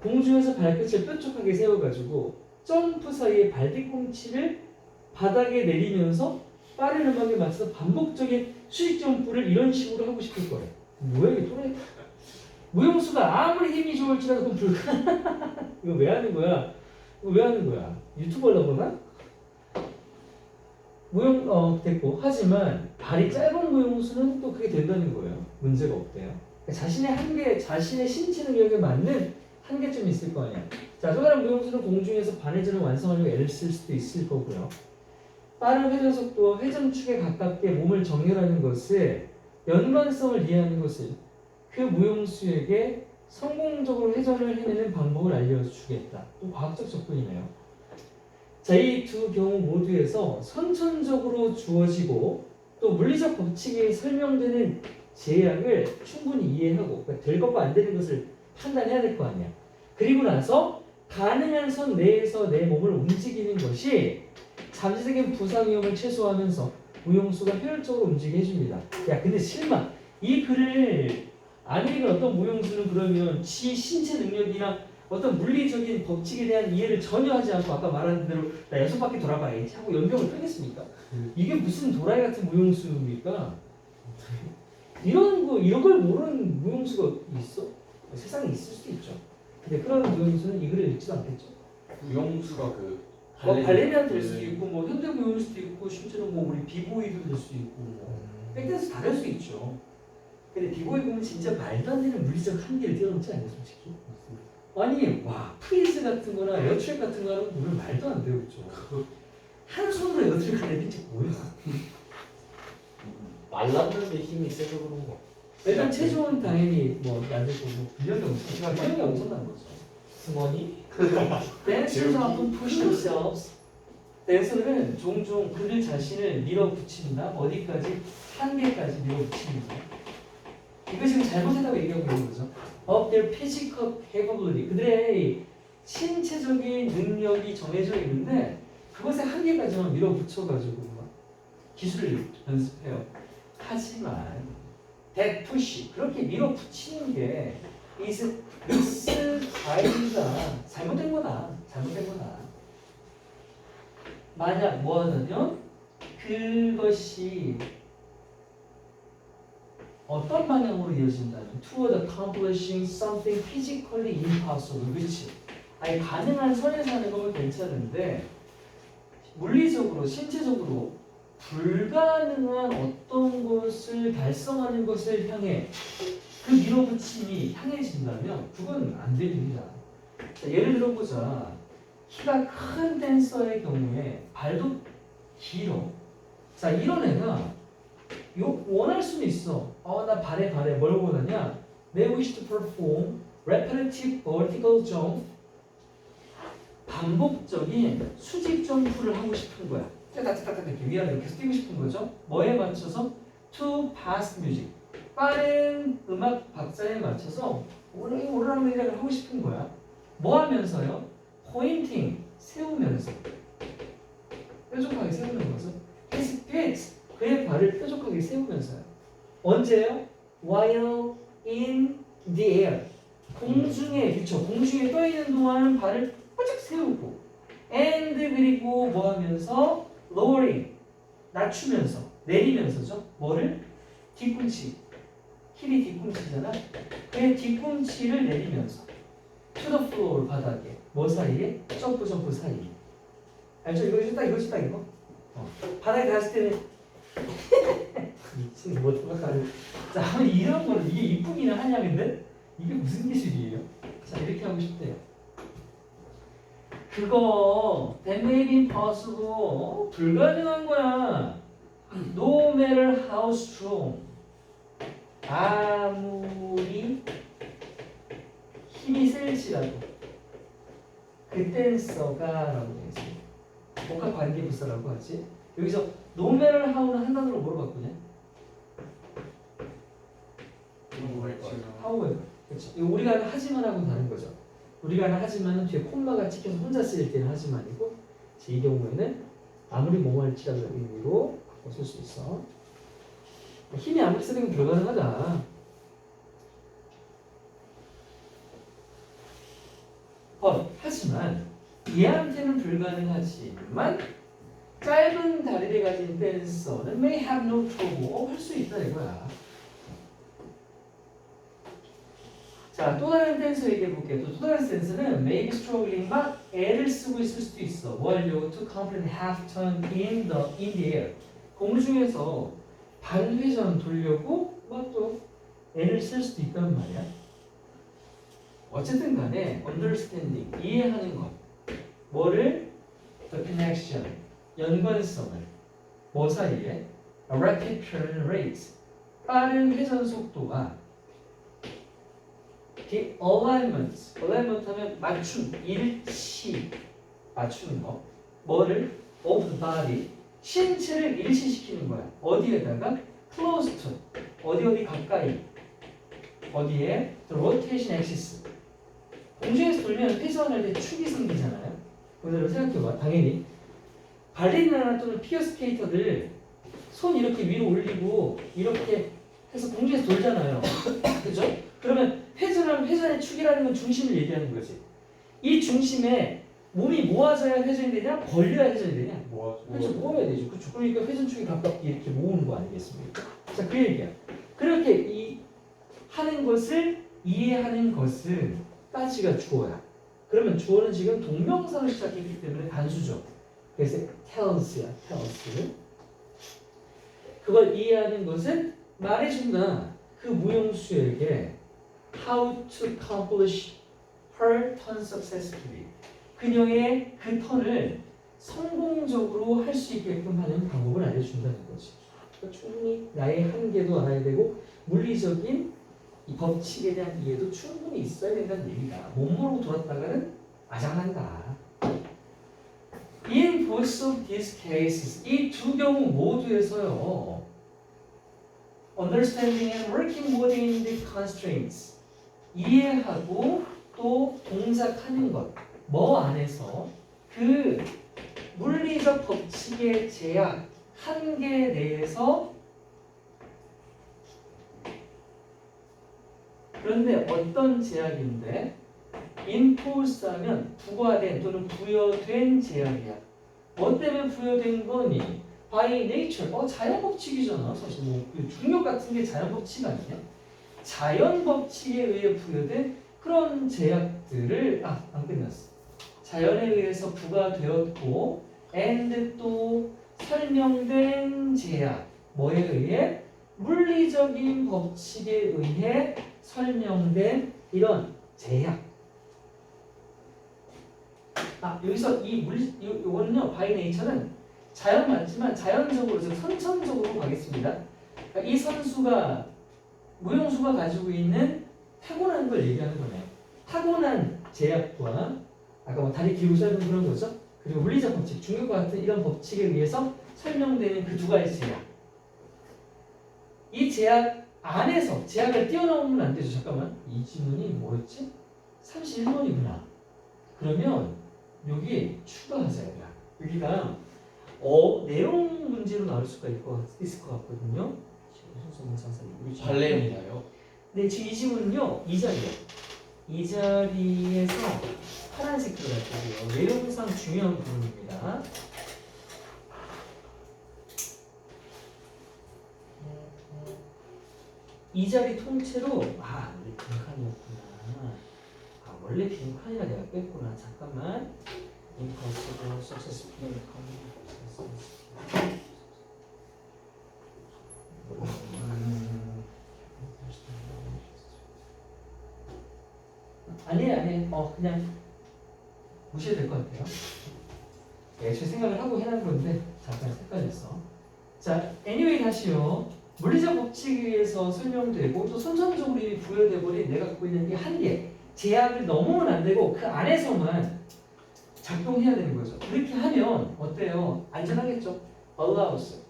공중에서 발끝을 뾰족하게 세워가지고 점프 사이에 발뒤꿈치를 바닥에 내리면서 빠른 음악에 맞춰서 반복적인 수직 점프를 이런 식으로 하고 싶을 거예요. 뭐야 이게 또래? 무용수가 아무리 힘이 좋을지라도 그건 불가능. 이거 왜 하는 거야? 이거 왜 하는 거야? 유튜브 하려고 그러나? 됐고. 하지만 발이 짧은 무용수는 또 그게 된다는 거예요. 문제가 없대요. 그러니까 자신의 한계, 자신의 신체 능력에 맞는 한계점이 있을 거 아니야. 자, 또 다른 무용수는 공중에서 반회전을 완성하려고 애를 쓸 수도 있을 거고요. 빠른 회전 속도와 회전축에 가깝게 몸을 정렬하는 것을 연관성을 이해하는 것을 그 무용수에게 성공적으로 회전을 해내는 방법을 알려주겠다. 또 과학적 접근이네요. 자, 이 두 경우 모두에서 선천적으로 주어지고 또 물리적 법칙에 설명되는 제약을 충분히 이해하고 그러니까 될 것과 안 되는 것을 판단해야 될 거 아니야. 그리고 나서 가능한 선 내에서 내 몸을 움직이는 것이 잠재적인 부상 위험을 최소화하면서 무용수가 효율적으로 움직이게 해줍니다. 야, 근데 실망. 이 글을 안 읽은 어떤 무용수는 그러면 지 신체 능력이나 어떤 물리적인 법칙에 대한 이해를 전혀 하지 않고 아까 말한 대로 나 6바퀴 돌아봐야지 하고 연병을 끊겠습니까? 이게 무슨 도라이 같은 무용수입니까? 이런 걸 모르는 무용수가 있어? 세상에 있을 수도 있죠. 근데 그런 무용수는 이 글을 읽지도 않겠죠. 무용수가 그 발레리안 될 수도 있고 뭐 현대 무용일 수도 있고 심지어 뭐 우리 비보이도 될 수도 있고 뭐 백댄스 다 될 수 있죠. 근데 비보이 보면 진짜 말도 안 되는 물리적 한계를 뛰어넘지 않냐 솔직히. 아니 와 프리즈 같은 거나 에어트랙 같은 거 하는 거 보면 말도 안 돼요. 그렇죠. 한 손으로 에어트랙 하는 게 진짜 뭐야. 말랐는데 힘이 세서 그런 거. 일단 체중은 당연히 뭐 낮을 거고 근력이 엄청난 근력이 엄청난 거죠. 승원이? Dancers often push themselves. 댄서들은 종종 그들 자신을 밀어붙인다. 어디까지? 한계까지 밀어붙입니다. 이거 지금 잘못했다고 얘기하고 있는 거죠. Of their physical capability. 그들의 신체적인 능력이 정해져 있는데 그것의 한계까지만 밀어붙여가지고 막 기술을 연습해요. 하지만 that push 그렇게 밀어붙이는 게 is 아이가 잘못된 거다. 잘못된 거다. 만약 뭐 하냐면 그것이 어떤 방향으로 이어진다면 toward accomplishing something physically impossible. 그렇지. 아니 가능한 선에서 하는 거면 괜찮은데 물리적으로 신체적으로 불가능한 어떤 것을 달성하는 것을 향해 그 밀어붙임이 향해진다면 그건 안 됩니다. 자, 예를 들어보자. 키가 큰 댄서의 경우에 발도 길어. 자, 이런 애가 원할 수는 있어. 나 발에 뭘 원하냐? They wish to perform repetitive vertical jump. 반복적인 수직 점프를 하고 싶은 거야. 따닥따닥 이렇게 위아래로 계속 뛰고 싶은 거죠. 뭐에 맞춰서? To fast music. 빠른 음악 박자에 맞춰서 오르락내리락을 하고 싶은 거야. 뭐 하면서요? 포인팅, 세우면서. 뾰족하게 세우는 거죠. His feet, 그의 발을 뾰족하게 세우면서요. 언제요? While in the air. 공중에, 그쵸. 공중에 떠있는 동안 발을 뾰족 세우고. And 그리고 뭐 하면서? Lowering, 낮추면서, 내리면서죠. 뭐를? 뒤꿈치. 힙이 뒤꿈치잖아. 그의 뒤꿈치를 내리면서 to the floor 바닥에 뭐 사이에? 점프 사이에. 알죠? 이거 딱 이거. 바닥에 닿았을 때는 미친 뭐 어떡하지? 자, 한번 이런 거를 이게 이쁘기는 하냐 근데 이게 무슨 기술이에요? 자, 이렇게 하고 싶대요. 그거 that may be impossible 불가능한 거야. No matter how strong. 아무리 힘이 셀지라도 그 댄서가 라고 되겠습니다. 복합 관계부사라고 하지. 여기서 no matter how는 한 단어로 뭐로 바꾸냐? however. 그렇지. 우리가 하지만 하고 다른 거죠. 우리가 하지만은 뒤에 콤마가 찍혀서 혼자 쓰일 때는 하지만이고 이 경우에는 아무리 뭐할지라는 의미로 바꿔 쓸 수 있어. 힘이 아무리 쓰면 불가능하다. 하지만 얘한테는 불가능하지만 짧은 다리를 가진 댄서는 may have no trouble 할 수 있다 이거야. 자, 또 다른 댄서 얘기해 볼게요. 또 다른 댄서는 may be struggling 막 애를 쓰고 있을 수도 있어. 뭐 하려고? To complete half turn in the air. 공중에서 반회전 돌려고 막 또 애를 쓸 수도 있단 말이야. 어쨌든 간에 understanding, 이해하는 것. 뭐를? The connection, 연관성을. 뭐 사이에? A rapid turn rate, 빠른 회전 속도와 the alignment 하면 맞춤, 일치, 맞추는 거. 뭐를? Of the body, 신체를 일치시키는 거야. 어디에다가? Close to, 어디 가까이. 어디에? The rotation axis, 공중에서 돌면 회전할 때 축이 생기잖아요. 그대로 생각해봐. 당연히 발레리나 또는 피겨스케이터들 손 이렇게 위로 올리고 이렇게 해서 공중에서 돌잖아요. 그죠? 그러면 회전하면 회전의 축이라는 건 중심을 얘기하는 거지. 이 중심에 몸이 모아져야 회전이 되냐, 벌려야 회전이 되냐? 그렇죠, 모아야 되죠. 그렇죠. 그러니까 회전축이 가깝게 이렇게 모으는 거 아니겠습니까? 자, 그 얘기야. 그렇게 이 하는 것을 이해하는 것은 까지가 주어야. 그러면 주어는 지금 동명사를 시작했기 때문에 단수죠. 그래서 tells야, tells. 그걸 이해하는 것은 말해준다. 그 무용수에게 how to accomplish her turn successfully. 그녀의 그 턴을 성공적으로 할 수 있게끔 하는 방법을 알려준다는 거지. 그러니까 충분히 나의 한계도 알아야 되고 물리적인 이 법칙에 대한 이해도 충분히 있어야 된다는 얘기다. 못 모르고 돌았다가는 아장난다. In both of these cases, 이 두 경우 모두에서요. Understanding and working within the constraints. 이해하고 또 동작하는 것. 뭐 안에서 그 물리적 법칙의 제약, 한계 내에서 그런데 어떤 제약인데 imposed하면 부과된 또는 부여된 제약이야. 뭐 때문에 부여된 거니? by nature. 자연 법칙이잖아. 사실 뭐 중력 같은 게 자연 법칙 아니냐? 자연 법칙에 의해 부여된 그런 제약들을 안 끝났어. 자연에 의해서 부과되었고 and 또 설명된 제약. 뭐에 의해? 물리적인 법칙에 의해 설명된 이런 제약. 여기서 요거는요, by nature는 자연 맞지만 자연적으로, 즉 선천적으로 가겠습니다. 그러니까 이 선수가 무용수가 가지고 있는 타고난 걸 얘기하는 거네요. 타고난 제약과 아까 뭐 다리 길고 짧은 그런 거죠. 그리고 물리적 법칙, 중력과 같은 이런 법칙에 의해서 설명되는 그 두 가지 제약. 이 제약 안에서 제약을 뛰어넘으면 안 되죠. 잠깐만. 이 지문이 뭐였지? 31번이구나. 그러면 여기 추가하자야. 여기가 내용 문제로 나올 수가 있을 것 같거든요. 발레리나요? 네, 지금 이 지문은요. 이 자리요. 이 자리에서 파란색으로 갈 거고요. 내용상 중요한 부분입니다. 이 자리 통째로 원래 빈칸이었구나. 원래 빈칸이라 내가 뺐구나. 잠깐만. impossible successful 아니 그냥 무시해도 될 것 같아요. 애초에 생각을 하고 해놓은 건데 잠깐 헷갈렸어. 자, anyway 다시요. 물리적 법칙에 의해서 설명되고 또 선천적으로 이미 부여돼 버린 내가 갖고 있는 이 한계, 제약을 넘으면 안 되고 그 안에서만 작동해야 되는 거죠. 그렇게 하면 어때요? 안전하겠죠? allows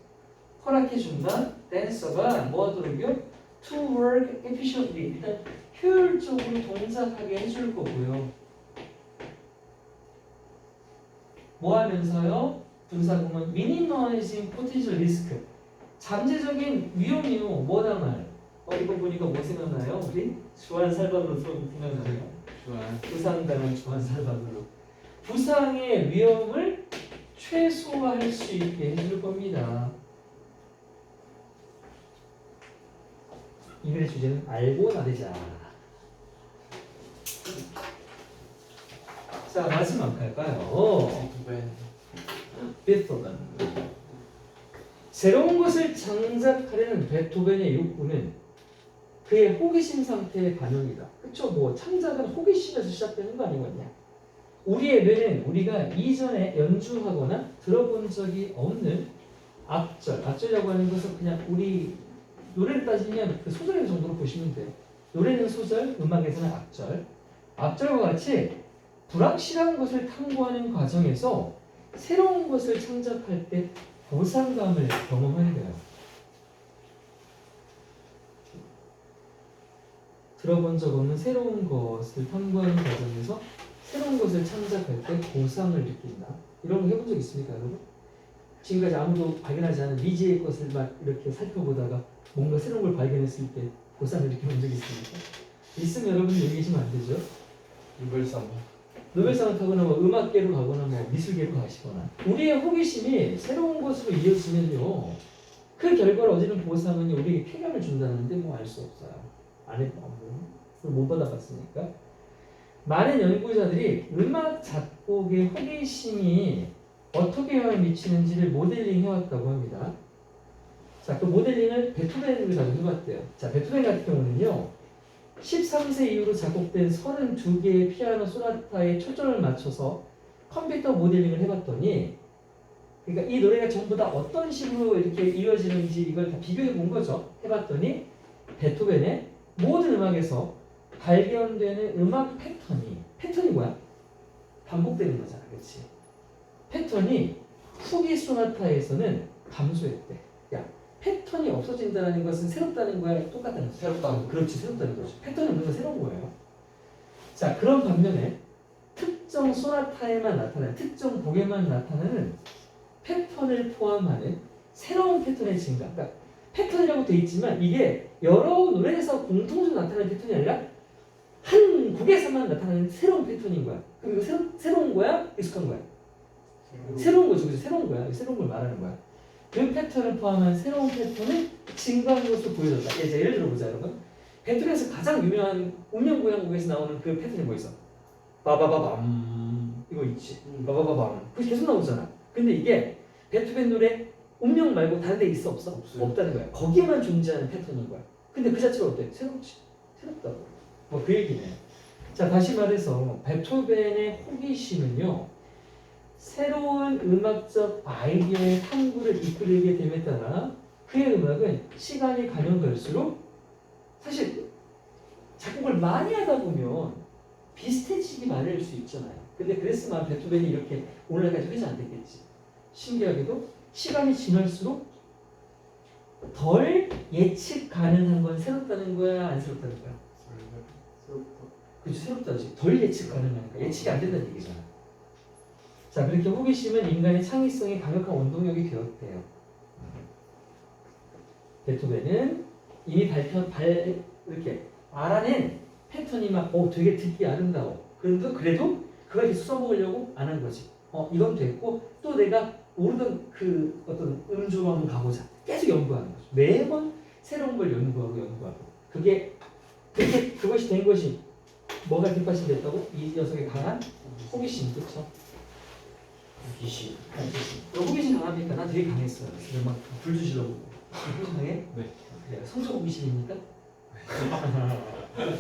허락해준다. dancer가 뭐 하도록요? to work efficiently 일단 효율적으로 동작하게 해줄 거고요. 뭐 하면서요? 분사구문 minimizing potential risk 잠재적인 위험이요. 뭐 당할? 이거 보니까 뭐 생각나요? 우리 주한 살바도르 생각나요? 부상당한 주한 살바도르. 부상의 위험을 최소화할 수 있게 해줄 겁니다. 이 글의 주제는 알고 나르자. 자, 마지막 갈까요? 베토벤. 새로운 것을 창작하려는 베토벤의 욕구는 그의 호기심 상태의 반영이다. 그쵸? 뭐 창작은 호기심에서 시작되는 거 아니겠냐? 우리의 뇌는 우리가 이전에 연주하거나 들어본 적이 없는 악절이라고 하는 것은 그냥 우리 노래를 따지면 그 소절 정도로 보시면 돼요. 노래는 소절, 음악에서는 악절. 악절과 같이 불확실한 것을 탐구하는 과정에서 새로운 것을 창작할 때 보상감을 경험하게 돼요. 들어본 적 없는 새로운 것을 탐구하는 과정에서 새로운 것을 참작할 때 보상을 느낀다. 이런 거 해본 적 있습니까, 여러분? 지금까지 아무도 발견하지 않은 미지의 것을 막 이렇게 살펴보다가 뭔가 새로운 걸 발견했을 때 보상을 느껴본 적 있습니까? 있으면 여러분 얘기하시면 안 되죠. 유별상. 노벨상을 타거나 뭐 음악계로 가거나 뭐 미술계로 가시거나 우리의 호기심이 새로운 것으로 이어지면요 그 결과를 얻는 보상은 우리에게 쾌감을 준다는데 뭐 알 수 없어요. 안 해봤고 못 받아봤으니까. 많은 연구자들이 음악 작곡의 호기심이 어떻게 영향을 미치는지를 모델링 해왔다고 합니다. 자, 그 모델링을 베토벤을 가지고 해봤대요. 자, 베토벤 같은 경우는요 13세 이후로 작곡된 32개의 피아노 소나타에 초점을 맞춰서 컴퓨터 모델링을 해봤더니 그러니까 이 노래가 전부 다 어떤 식으로 이렇게 이어지는지 이걸 다 비교해 본 거죠. 해봤더니 베토벤의 모든 음악에서 발견되는 음악 패턴이 뭐야? 반복되는 거잖아. 그렇지? 패턴이 후기 소나타에서는 감소했대. 야, 패턴이 없어진다는 것은 새롭다는 거야? 똑같다는 거야? 새롭다는 거. 그렇지, 새롭다는 거죠. 패턴이 없는 건 새로운 거예요. 자, 그런 반면에 특정 소나타에만 나타나는, 특정 곡에만 나타나는 패턴을 포함하는 새로운 패턴의 증가. 그러니까 패턴이라고 돼 있지만 이게 여러 노래에서 공통적으로 나타나는 패턴이 아니라 한 곡에서만 나타나는 새로운 패턴인 거야. 그럼 이거 새로운 거야? 익숙한 거야? 새로운 거죠. 그죠? 새로운 거야. 새로운 걸 말하는 거야. 그 패턴을 포함한 새로운 패턴을 증가한 것으로 보여졌다. 예를 들어보자, 여러분. 베토벤에서 가장 유명한 운명고양곡에서 나오는 그 패턴이 뭐 있어? 빠바바밤 이거 있지. 빠바바밤. 그게 계속 나오잖아. 근데 이게 베토벤 노래 운명 말고 다른 데 있어 없어? 없어요. 없다는 거야. 거기에만 존재하는 패턴인 거야. 근데 그 자체가 어때? 새롭다고. 뭐 그 얘기네. 자, 다시 말해서 베토벤의 호기심은요. 새로운 음악적 아이디어의 탐구를 이끌게 됨에 따라 그의 음악은 시간이 가면 갈수록 사실 작곡을 많이 하다 보면 비슷해지기 마련일 수 있잖아요. 근데 그랬으면 베토벤이 이렇게 오늘날까지 회자 안 됐겠지. 신기하게도 시간이 지날수록 덜 예측 가능한 건 새롭다는 거야, 안 새롭다는 거야? 새롭다. 그렇지, 새롭다지. 덜 예측 가능하니까 예측이 안 된다는 얘기잖아. 자, 그렇게 호기심은 인간의 창의성에 강력한 원동력이 되었대요. 베토벤은 이미 이렇게 알아낸 패턴이 막 되게 듣기 아름다워. 그래도 그걸 계속 써먹으려고 안 한 거지. 이건 됐고 또 내가 모르던 그 어떤 음주로 한번 가보자. 계속 연구하는 거죠. 매번 새로운 걸 연구하고. 그것이 된 것이 뭐가 뒷받침 됐다고? 이 녀석의 강한 호기심, 그렇죠? 기시. 호기심 강합니까? 난 되게 강했어요. 그래서 막 불 주시려고. 호기심 강해? 네. 그래요. 성적 호기심입니까?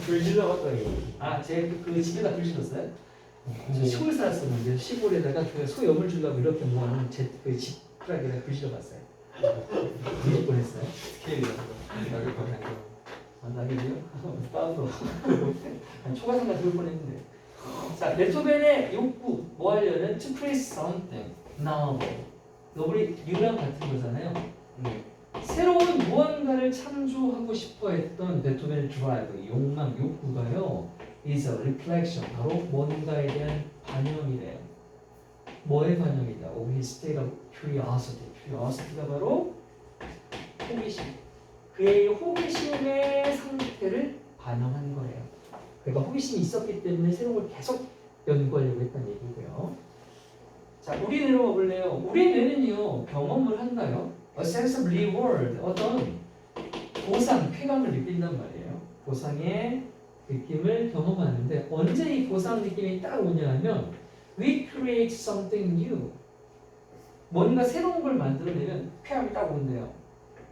불 질러봤더니. 아, 그 집에다 불 질렀어요? 저 시골 살았었는데 시골에다가 그 소 염을 주려고 이렇게 모아놓은 그 집가게에다 불 질러봤어요. 뒤질 뻔했어요. 스케일이라서 낙엽밖에 안 들어. 아, 나게요? 빠으로. 초가상가 들을 뻔했는데. 자, 베토벤의 욕구, 뭐 하려는 to create something novel. 너블이 유랑 같은 거잖아요. 네. 새로운 무언가를 창조하고 싶어 했던 베토벤의 드라이브, 욕망, 욕구가요. is a reflection, 바로 뭔가에 대한 반영이래요. 뭐의 반영이다? of his state of curiosity. curiosity가 바로 호기심. 그의 호기심의 상태를 반영한 거래요. 그러니까 호기심이 있었기 때문에 새로운 걸 계속 연구하려고 했다는 얘기고요. 자, 우리 뇌로 와볼래요. 우리 뇌는요, 경험을 한다요. A sense of reward, 어떤 보상, 쾌감을 느낀단 말이에요. 보상의 느낌을 경험하는데 언제 이 보상 느낌이 딱 오냐 하면 we create something new. 뭔가 새로운 걸 만들어내면 쾌감이 딱 온대요.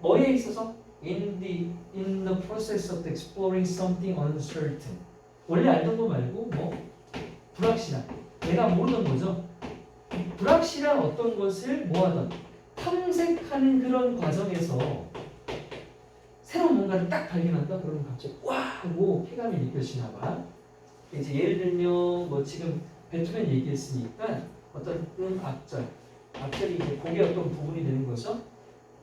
뭐에 있어서? In the process of exploring something uncertain. 원래 알던 거 말고 뭐 불확실한, 내가 모르는 거죠. 불확실한 어떤 것을 뭐하던 탐색하는 그런 과정에서 새로운 뭔가를 딱 발견한다. 그러면 갑자기 와 하고 쾌감이 느껴지나 봐. 이제 예를 들면 뭐 지금 베토벤 얘기했으니까 어떤 악절이 이제 곡의 어떤 부분이 되는 거죠.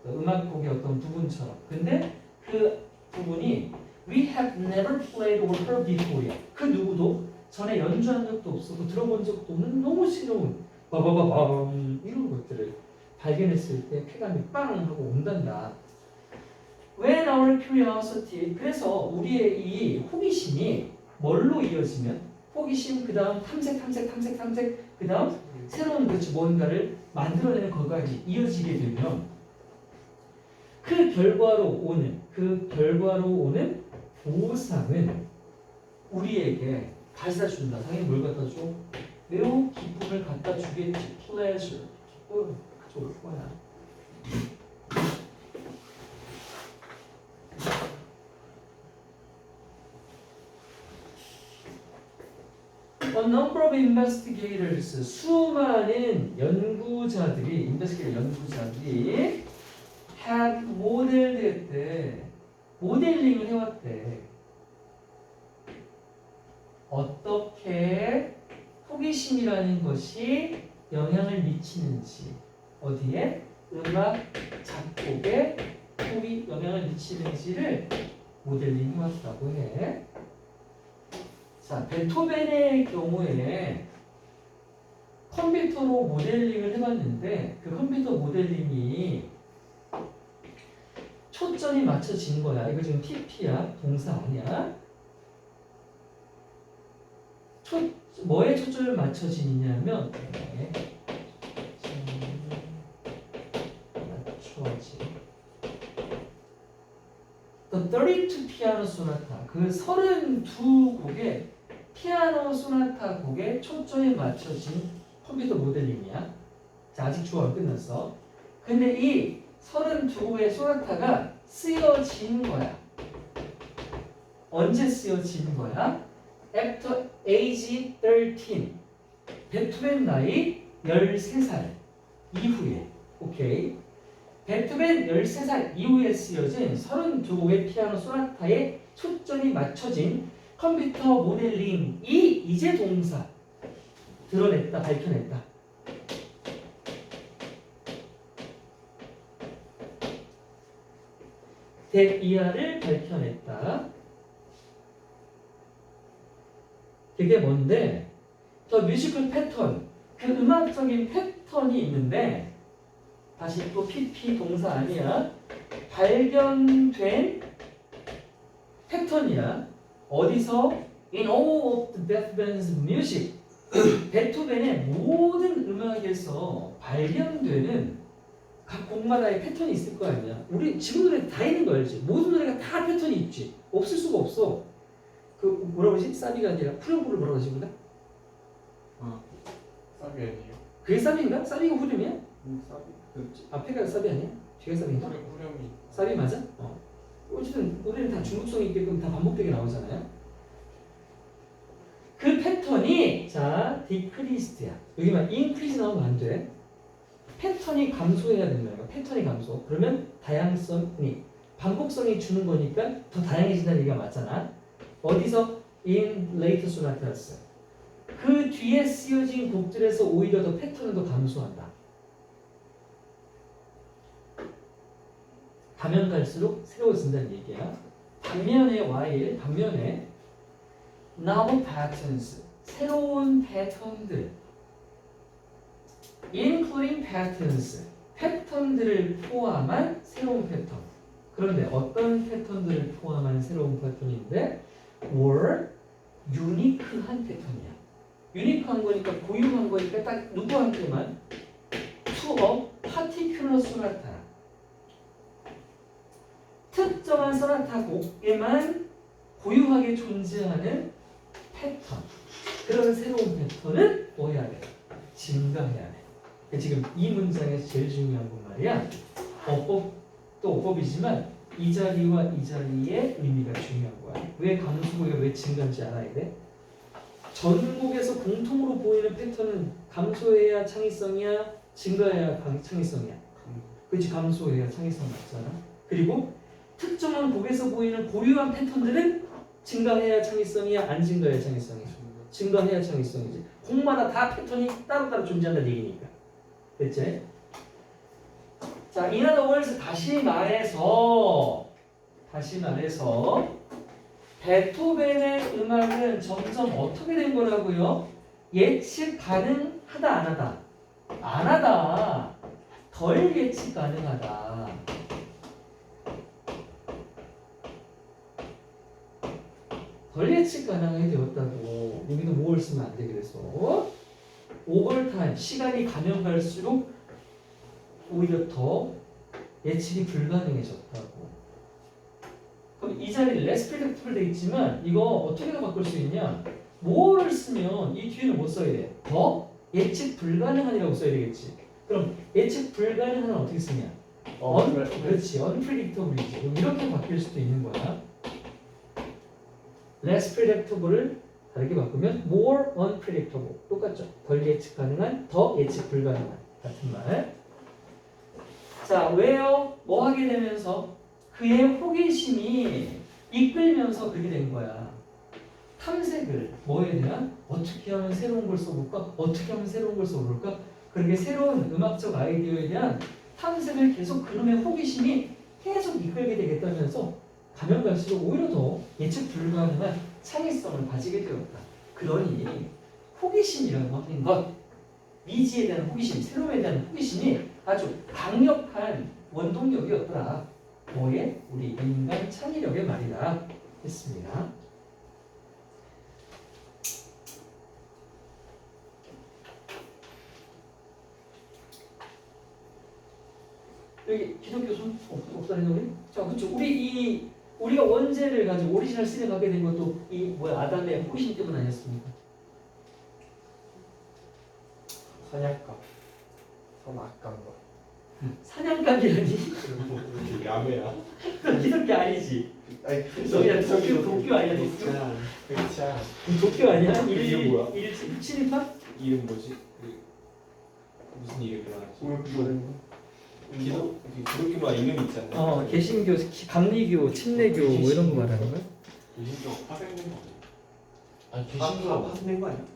음악 곡의 어떤 부분처럼. 근데 그 부분이 We have never played or heard before. 그 누구도 전에 연주한 적도 없었고 들어본 적도 없는 너무 새로운 바바바밤 이런 것들을 발견했을 때 쾌감이 빵 하고 온단다. When our curiosity, 그래서 우리의 이 호기심이 뭘로 이어지면 호기심 그 다음 탐색 그 다음 새로운 그렇지 뭔가를 만들어내는 것까지 이어지게 되면 그 결과로 오는 보상은 우리에게 가져다 준다. 당연히 뭘 갖다 줘? 매우 기쁨을 갖다 주겠지. pleasure. 기쁨을 가져올 거야. A number of investigators, 수많은 연구자들이 had modeled 했대. 모델링을 해왔대. 어떻게 호기심이라는 것이 영향을 미치는지, 어디에? 음악 작곡에 영향을 미치는지를 모델링 해왔다고 해. 자, 베토벤의 경우에 컴퓨터로 모델링을 해봤는데 그 컴퓨터 모델링이 초점이 맞춰진 거야. 이거 지금 TP야. 동사 아니야. 뭐에 초점을 맞춰지냐면 The 32 피아노 소나타 그 32곡의 피아노 소나타 곡에 초점이 맞춰진 컴퓨터 모델링이야. 자, 아직 주어 안 끝났어. 근데 이 32곡의 소나타가 쓰여진 거야. 언제 쓰여진 거야? After age 13. 베토벤 나이 13살 이후에. 오케이. 베토벤 13살 이후에 쓰여진 32곡의 피아노 소나타에 초점이 맞춰진 컴퓨터 모델링이 이제 동사 드러냈다, 밝혀냈다. 대이하를 밝혀냈다. 그게 뭔데? 더 뮤지컬 패턴, 그 음악적인 패턴이 있는데 다시 또 PP 동사 아니야. 발견된 패턴이야. 어디서? In all of the Beethoven's music. 베토벤의 모든 음악에서 발견되는 각 곡마다의 패턴이 있을 거 아니야. 우리 지금 노래 다 있는 거 알지? 모든 노래가 다 패턴이 있지. 없을 수가 없어. 그 뭐라고 하지? 사비가 아니라 후렴구를 뭐라고 하지? 보다? 사비 아니에요? 그게 사비인가? 사비가 후렴이야? 사비. 앞에가 사비 아니야? 뒤가 사비인가? 후렴이 사비 맞아? 어쨌든 노래는 다 중독성이 있게끔 다 반복되게 나오잖아요. 그 패턴이 자 decreased야. 여기만 increase 나오면 안 돼. 패턴이 감소해야 된다는 거야. 패턴이 감소. 그러면 다양성이 반복성이 주는 거니까 더 다양해진다는 얘기가 맞잖아. 어디서? In later sonatas. 그 뒤에 쓰여진 곡들에서 오히려 더 패턴은 더 감소한다. 가면 갈수록 새로워진다는 얘기야. 반면에 while, 반면에 novel patterns, 새로운 패턴들, including patterns, 패턴들을 포함한 새로운 패턴. 그런데 어떤 패턴들을 포함한 새로운 패턴인데 were 유니크한 패턴이야. 유니크한 거니까 고유한 거니까 딱 누구한테만 to a particular sonata. 특정한 소나타 곡에만 고유하게 존재하는 패턴. 그런 새로운 패턴은 뭐 해야 돼? 증가해야 돼. 지금 이 문장에서 제일 중요한 건 말이야. 어법도 어법이지만 이 자리와 이 자리의 의미가 중요한 거야. 왜 감소고가 왜 증가인지 알아야 돼? 전곡에서 공통으로 보이는 패턴은 감소해야 창의성이야, 증가해야 창의성이야. 그렇지, 감소해야 창의성 맞잖아. 그리고 특정한 곡에서 보이는 고유한 패턴들은 증가해야 창의성이야, 안 증가해야 창의성이야. 증가해야 창의성이지. 곡마다 다 패턴이 따로따로 존재한다는 얘기니까. 됐지? 자, in other words, 다시 말해서 베토벤의 음악은 점점 어떻게 된 거라고요? 예측 가능하다 안 하다? 안 하다. 덜 예측 가능하다. 덜 예측 가능하게 되었다고. 여기도 뭐를 쓰면 안 돼. 그래서 오버타임 시간이 가면 갈수록 오히려 더 예측이 불가능해졌다고. 그럼 이 자리에 less predictable 돼 있지만 이거 어떻게 바꿀 수 있냐? 뭐를 쓰면 이 뒤에는 못 써야 돼. 더 예측 불가능한이라고 써야 되겠지. 그럼 예측 불가능한 어떻게 쓰냐? 그렇지. unpredictable이지. 그럼 이렇게 바뀔 수도 있는 거야. less predictable을 다르게 바꾸면 more unpredictable. 똑같죠. 덜 예측 가능한, 더 예측 불가능한 같은 말. 자, 왜요? 뭐 하게 되면서 그의 호기심이 이끌면서 그렇게 된 거야. 탐색을 뭐에 대한 어떻게 하면 새로운 걸 써볼까? 어떻게 하면 새로운 걸 써볼까? 그렇게 새로운 음악적 아이디어에 대한 탐색을 계속 그놈의 호기심이 계속 이끌게 되겠다면서 가면 갈수록 오히려 더 예측 불가능한 창의성을 가지게 되었다. 그러니 호기심이라고 하는 것, 미지에 대한 호기심, 새로움에 대한 호기심이 아주 강력한 원동력이었더라. 뭐에? 우리 인간 창의력의 말이다 했습니다. 여기 기독교 손 없다는 우리? 자, 그렇죠. 우리가 원죄를 가지고 오리지널 신을 갖게 된 것도 이 뭐야 아담의 호기심 때문 아니었습니까? 사냥감, 선악감과 사냥감이라니? 이렇게 야매야. 기독교 아니지? 아니 너희야 도쿄 아니야 도쿄? 그렇죠. 도쿄 아니야? 이게 뭐야? 728? 이름 뭐지? 무슨 이름이라 하지? 기독교만 이름 있잖아요. 개신교, 감리교, 침례교 뭐 이런 거 말하는 거야? 개신교 파생된 거 아니야? 아니 개신교가 파생된 거 아니야?